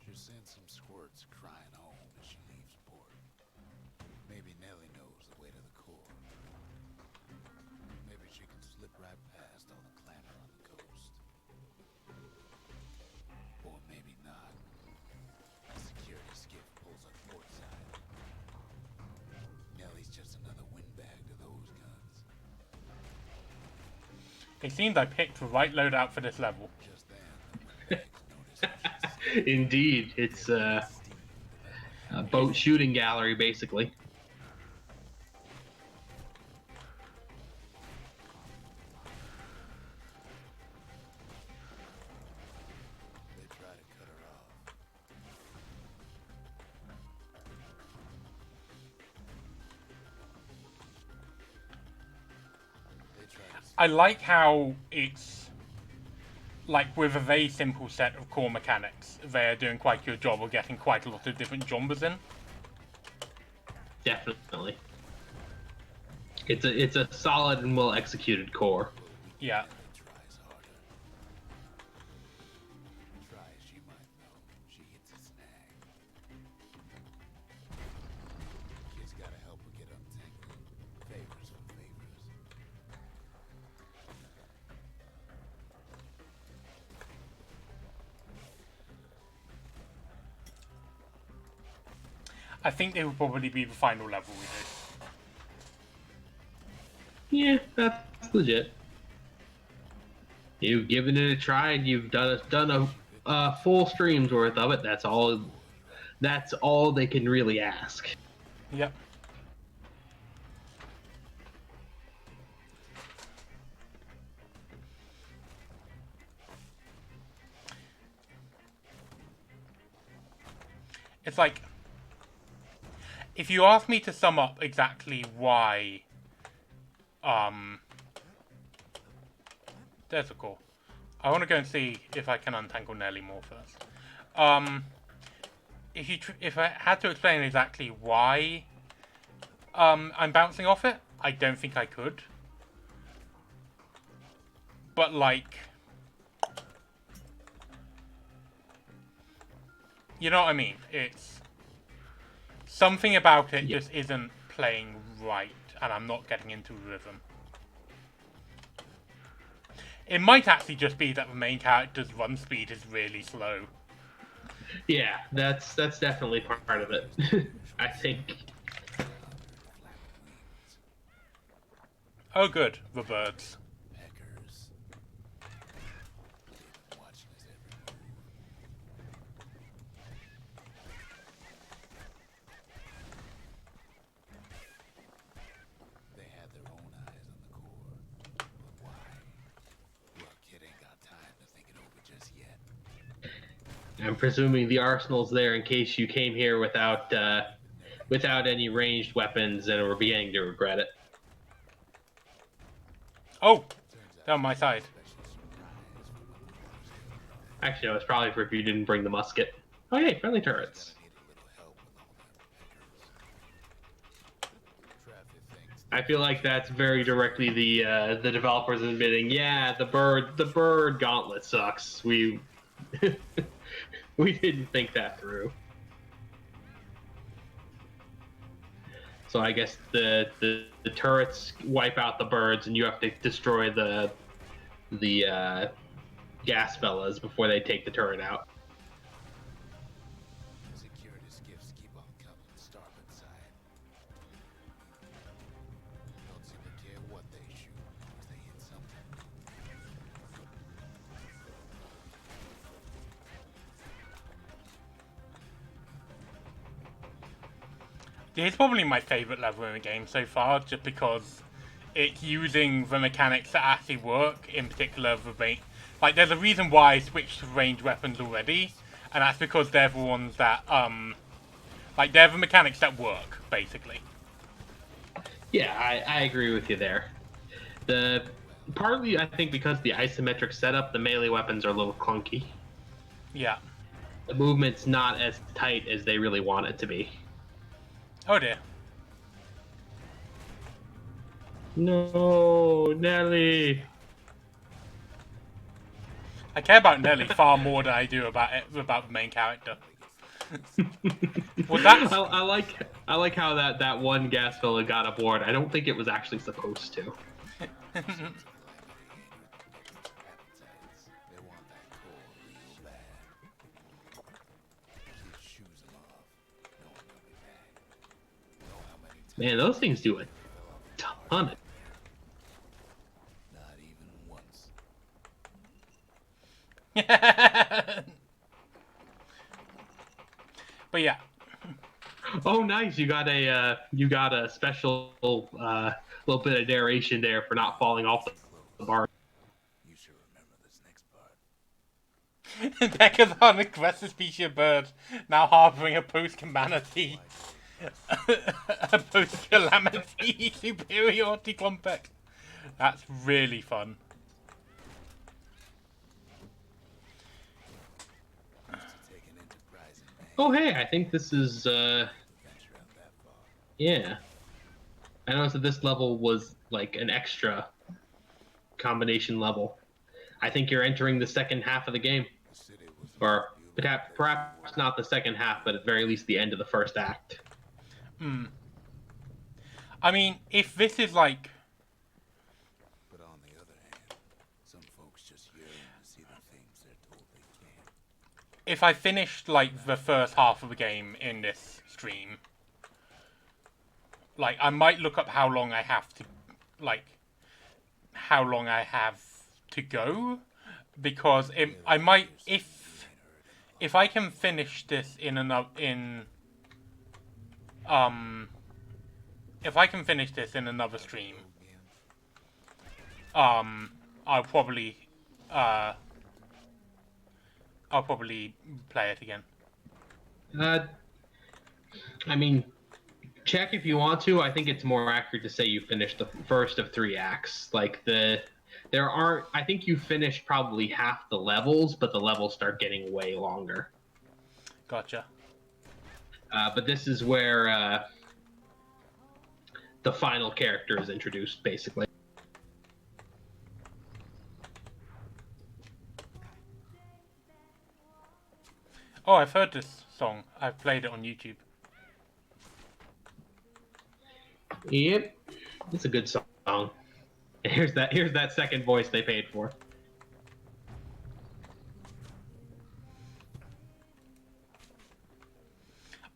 [SPEAKER 3] She sends some squirts crying home as she leaves port. Maybe Nelly knows the way to the core. Maybe she can slip right past all the clamor on the coast. Or maybe not. A security skiff pulls up portside. Nelly's just another windbag to those guns.
[SPEAKER 1] It seems I picked the right loadout for this level.
[SPEAKER 3] Just then, the notice
[SPEAKER 4] Indeed, it's a boat shooting gallery, basically.
[SPEAKER 3] they try to cut her off. They try to
[SPEAKER 1] I like how it's like with a very simple set of core mechanics, they're doing quite a good job of getting quite a lot of different genres in.
[SPEAKER 4] Definitely. It's a solid and well executed core.
[SPEAKER 1] Yeah.
[SPEAKER 3] tries harder. Try as she might know, she hits a snag. Kid's gotta help her get untangled. Favors for favors.
[SPEAKER 1] I think they will probably be the final level we do.
[SPEAKER 4] Yeah, that's legit. You've given it a try and you've done a full stream's worth of it. That's all. That's all they can really ask.
[SPEAKER 1] Yep. It's like, if you ask me to sum up exactly why, there's a call. I want to go and see if I can untangle Nelly more first. If I had to explain exactly why, I'm bouncing off it, I don't think I could. But like, you know what I mean? It's something about it just isn't playing right, and I'm not getting into rhythm. It might actually just be that the main character's run speed is really slow.
[SPEAKER 4] Yeah, that's definitely part of it. I think.
[SPEAKER 1] Oh, good, the birds.
[SPEAKER 3] Peckers. They've been watching his every move. They had their own eyes on the core. But why? Well, kid ain't got time to think it over just yet.
[SPEAKER 4] I'm presuming the arsenal's there in case you came here without any ranged weapons and were beginning to regret it.
[SPEAKER 1] Oh, they're on my side.
[SPEAKER 4] Actually, no, it's probably for if you didn't bring the musket. Oh, hey, friendly turrets. I feel like that's very directly the developers admitting, yeah, the bird gauntlet sucks. We we didn't think that through. So I guess the turrets wipe out the birds, and you have to destroy the gas fellas before they take the turret out.
[SPEAKER 3] Security's gifts keep on coming, starboard side. Don't seem to care what they shoot, as they hit something.
[SPEAKER 1] It's probably my favourite level in the game so far, just because it's using the mechanics that actually work, in particular the range. Like, there's a reason why I switched to ranged weapons already, and that's because they're the ones that, like, they're the mechanics that work, basically.
[SPEAKER 4] Yeah, I agree with you there. Partly, I think, because the isometric setup, the melee weapons are a little clunky.
[SPEAKER 1] Yeah.
[SPEAKER 4] The movement's not as tight as they really want it to be.
[SPEAKER 1] Oh dear.
[SPEAKER 4] No, Nelly.
[SPEAKER 1] I care about Nelly far more than I do about the main character. Well, that's...
[SPEAKER 4] I like how that one gas fella got aboard. I don't think it was actually supposed to.
[SPEAKER 3] Appetites. They want that core real bad. Keep shoes them off. No one coming back. Know how many times
[SPEAKER 4] Man, those things do a ton of.
[SPEAKER 3] not even once.
[SPEAKER 1] But yeah.
[SPEAKER 4] Oh, nice! You got a special little bit of narration there for not falling off the bar.
[SPEAKER 3] You should remember this next part.
[SPEAKER 1] Deckers are an aggressive species of bird, now harboring a post-calamity. A post-calamity superiority complex. That's really fun.
[SPEAKER 3] Take an enterprising man.
[SPEAKER 4] Oh, hey, I think this is
[SPEAKER 3] Venture out that far.
[SPEAKER 4] yeah. I noticed that this level was like an extra combination level. I think you're entering the second half of the game,
[SPEAKER 3] The city was
[SPEAKER 4] or perhaps not the second half, but at very least the end of the first act.
[SPEAKER 1] I mean, if this is like...
[SPEAKER 3] But on the other hand, some folks just yearn to see the things they're told they can't.
[SPEAKER 1] If I finished, like, the first half of the game in this stream, Like, I might look up how long I have to, like, how long I have to go, because I might, if I can finish this in another, if I can finish this in another stream, I'll probably, play it again.
[SPEAKER 4] I mean, check if you want to. I think it's more accurate to say you finished the first of 3 acts. Like there aren't. I think you finished probably half the levels, but the levels start getting way longer.
[SPEAKER 1] Gotcha.
[SPEAKER 4] But this is where the final character is introduced, basically.
[SPEAKER 1] Oh, I've heard this song. I've played it on YouTube.
[SPEAKER 4] Yep, it's a good song. Here's that second voice they paid for.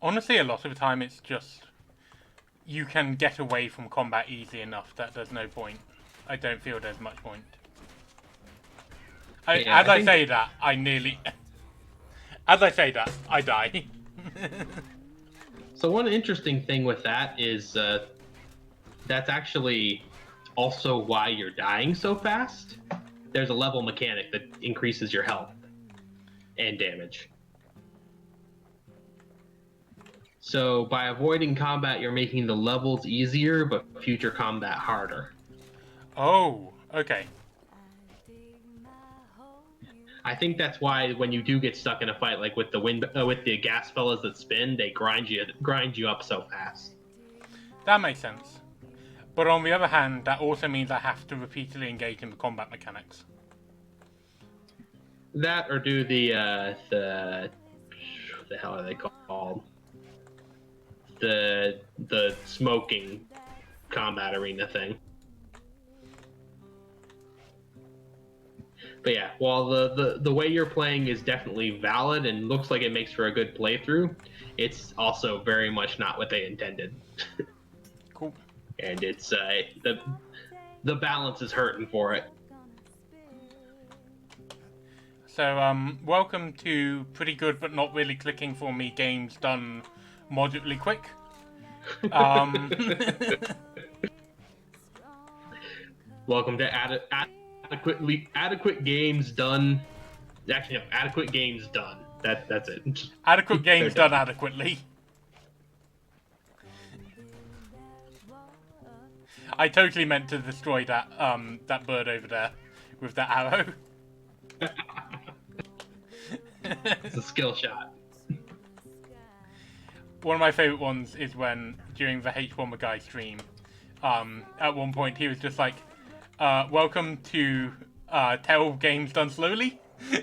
[SPEAKER 1] Honestly, a lot of the time it's just you can get away from combat easy enough that there's no point. I don't feel there's much point. As I say that, I die.
[SPEAKER 4] So one interesting thing with that is that's actually also why you're dying so fast. There's a level mechanic that increases your health and damage. So by avoiding combat, you're making the levels easier, but future combat harder.
[SPEAKER 1] Oh, okay.
[SPEAKER 4] I think that's why when you do get stuck in a fight, like with the gas fellas that spin, they grind you up so fast.
[SPEAKER 1] That makes sense. But on the other hand, that also means I have to repeatedly engage in the combat mechanics.
[SPEAKER 4] That or do the what the hell are they called? The smoking combat arena thing. But yeah, while the way you're playing is definitely valid and looks like it makes for a good playthrough, it's also very much not what they intended.
[SPEAKER 1] Cool.
[SPEAKER 4] And it's the balance is hurting for it.
[SPEAKER 1] So, welcome to Pretty Good But Not Really Clicking For Me Games Done Moderately Quick.
[SPEAKER 4] Welcome to adequate games done. Actually, no, adequate games done. That's it.
[SPEAKER 1] Adequate games done adequately. I totally meant to destroy that that bird over there with that arrow.
[SPEAKER 4] It's a skill shot.
[SPEAKER 1] One of my favourite ones is when, during the H-Bomber Guy stream, at one point he was just like, welcome to terrible games done slowly.
[SPEAKER 3] Well,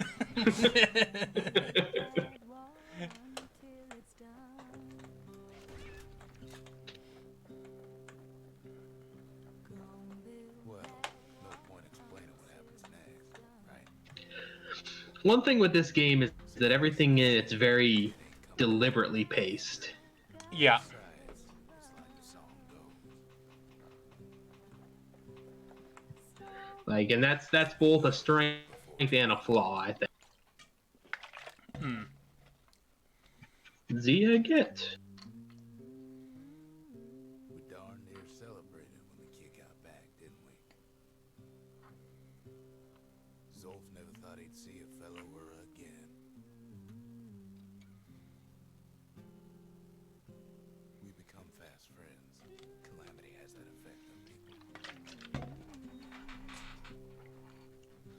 [SPEAKER 3] no point explaining what happens next, right?
[SPEAKER 4] One thing with this game is that everything in it's very deliberately paced.
[SPEAKER 1] Yeah.
[SPEAKER 3] Besides, it's like the song goes.
[SPEAKER 4] Like, and that's both a strength and a flaw, I think. Zia get.
[SPEAKER 3] We darn near celebrated when the kid got back, didn't we? Zolf never thought he'd see a fellow again. We become fast friends. Calamity has that effect on people.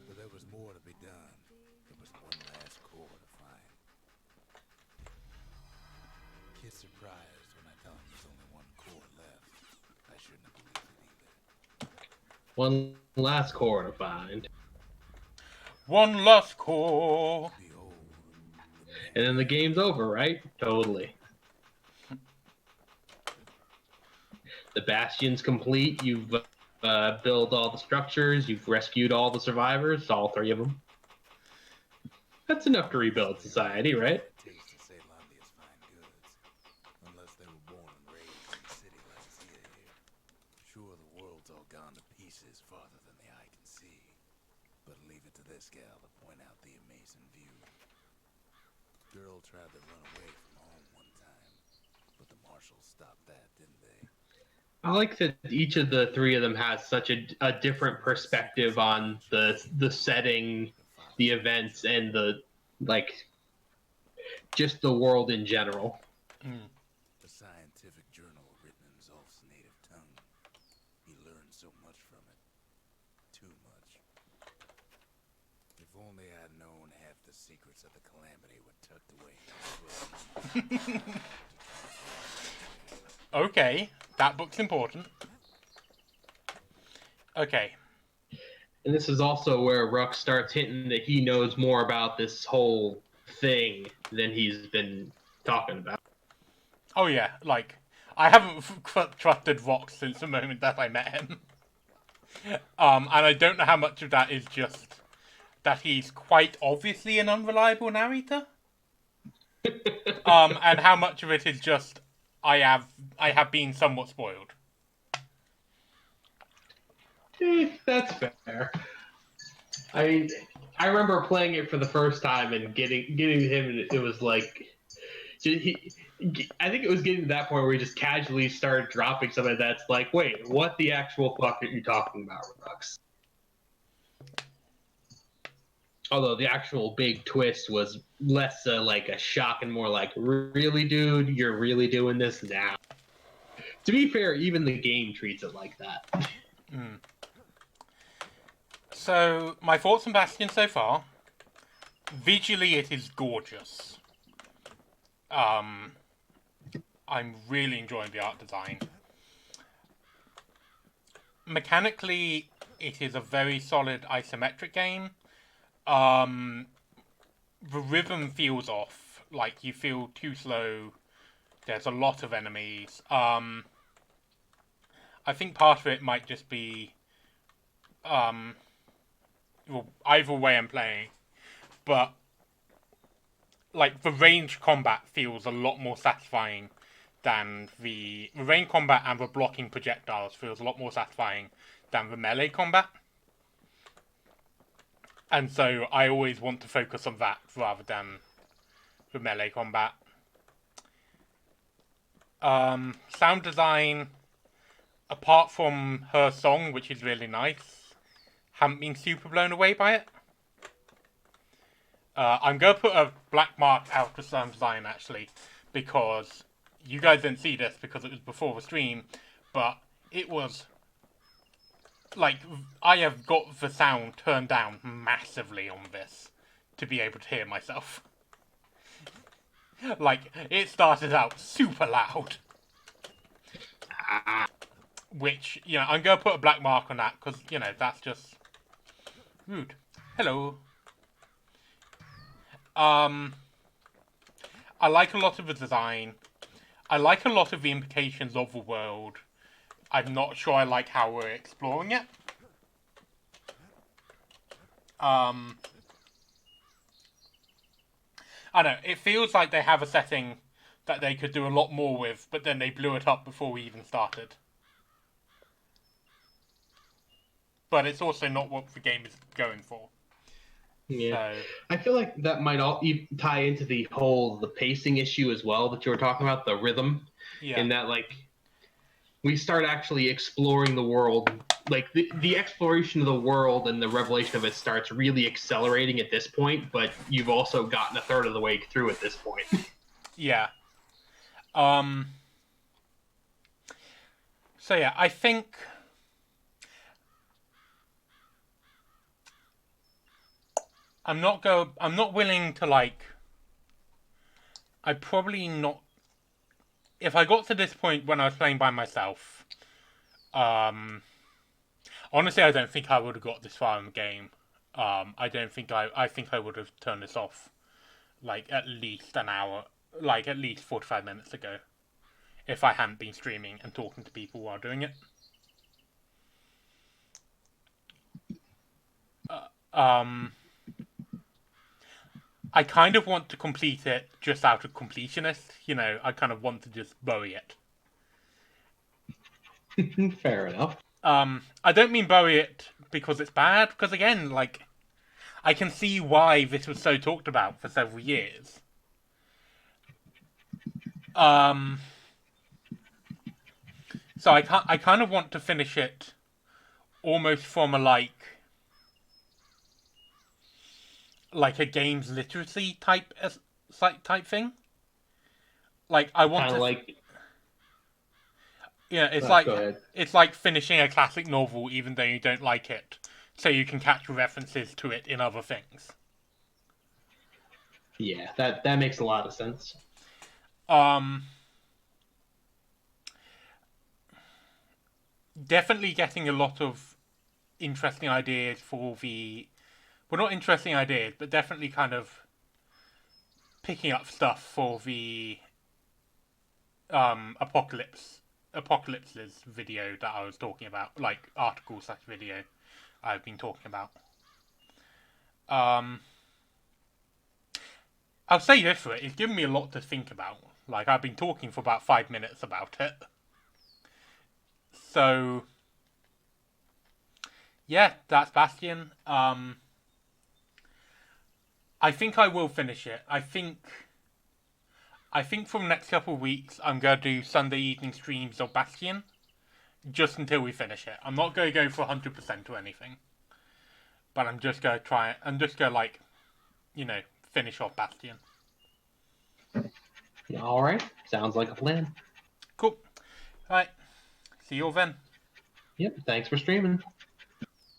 [SPEAKER 3] But there was more to be done. There was one last core to find. Kid's surprised when I tell him there's only one core left. I shouldn't have believed it either.
[SPEAKER 4] One last core to find.
[SPEAKER 1] One last core.
[SPEAKER 3] Behold,
[SPEAKER 4] And then the game's over, right? Totally. The Bastion's complete. You've built all the structures. You've rescued all the survivors, all 3 of them. That's enough to rebuild society, right?
[SPEAKER 3] taste to say Landia's fine goods. Unless they were born and raised in the city like gone to pieces farther than the eye can see. But leave it to this gal to point out the amazing view. Girl tried to run away from home one time, but the marshals stopped that, didn't they?
[SPEAKER 4] I like that each of the three of them has such a different perspective on the setting, the events, and the like, just the world in general.
[SPEAKER 3] A scientific journal written in Zolf's native tongue. He learned so much from it. Too much. If only I'd known half the secrets of the calamity were tucked away in his book.
[SPEAKER 1] Okay, that book's important. Okay.
[SPEAKER 4] And this is also where Ruck starts hinting that he knows more about this whole thing than he's been talking about.
[SPEAKER 1] Oh yeah, like, I haven't trusted Vox since the moment that I met him. And I don't know how much of that is just that he's quite obviously an unreliable narrator. And how much of it is just I have been somewhat spoiled.
[SPEAKER 4] That's fair. I mean, I remember playing it for the first time and getting him, and it was like, I think it was getting to that point where he just casually started dropping something that's like, wait, what the actual fuck are you talking about, Redux? Although the actual big twist was less like a shock and more like, really, dude, you're really doing this now? To be fair, even the game treats it like that.
[SPEAKER 1] So, my thoughts on Bastion so far. Visually, it is gorgeous. I'm really enjoying the art design. Mechanically, it is a very solid isometric game. The rhythm feels off. Like, you feel too slow. There's a lot of enemies. I think part of it might just be well, either way I'm playing, but like the range combat feels a lot more satisfying than the range combat, and the blocking projectiles feels a lot more satisfying than the melee combat. And so I always want to focus on that rather than the melee combat. Sound design, apart from her song, which is really nice, haven't been super blown away by it. I'm going to put a black mark out of sound design, actually, because you guys didn't see this because it was before the stream, but it was like, I have got the sound turned down massively on this to be able to hear myself. Like, it started out super loud. Which, you know, I'm going to put a black mark on that because, you know, that's just rude. Hello. I like a lot of the design. I like a lot of the implications of the world. I'm not sure I like how we're exploring it. I don't know, it feels like they have a setting that they could do a lot more with, but then they blew it up before we even started. But it's also not what the game is going for.
[SPEAKER 4] Yeah,
[SPEAKER 1] So,
[SPEAKER 4] I feel like that might all tie into the pacing issue as well that you were talking about, the rhythm.
[SPEAKER 1] yeah.
[SPEAKER 4] In that, like, we start actually exploring the world. Like, the exploration of the world and the revelation of it starts really accelerating at this point, but you've also gotten a third of the way through at this point.
[SPEAKER 1] Yeah. So yeah, I think I'm not willing to, like, I probably not, if I got to this point when I was playing by myself, honestly, I don't think I would have got this far in the game. I think I would have turned this off, like, at least an hour, like, at least 45 minutes ago, if I hadn't been streaming and talking to people while doing it. I kind of want to complete it just out of completionist. You know, I kind of want to just bury it.
[SPEAKER 4] Fair enough.
[SPEAKER 1] I don't mean bury it because it's bad, because again, like, I can see why this was so talked about for several years. So I kind of want to finish it almost from a like a games literacy type thing. Like I want
[SPEAKER 4] Kind
[SPEAKER 1] to,
[SPEAKER 4] of like.
[SPEAKER 1] yeah, it's
[SPEAKER 4] Go
[SPEAKER 1] like
[SPEAKER 4] ahead.
[SPEAKER 1] it's like finishing a classic novel even though you don't like it, so you can catch references to it in other things.
[SPEAKER 4] Yeah, that makes a lot of sense.
[SPEAKER 1] Definitely getting a lot of interesting ideas for the, well, not interesting ideas, but definitely kind of picking up stuff for the apocalypse's video that I was talking about, like article/video I've been talking about. I'll say this for it, it's given me a lot to think about. Like, I've been talking for about 5 minutes about it. So, yeah, that's Bastion. I think I will finish it. I think from the next couple of weeks, I'm going to do Sunday evening streams of Bastion, just until we finish it. I'm not going to go for 100% or anything. But I'm just going to try it. I'm just going to, like, finish off Bastion.
[SPEAKER 4] All right, sounds like a plan.
[SPEAKER 1] Cool. Alright. See you all then.
[SPEAKER 4] Yep, thanks for streaming.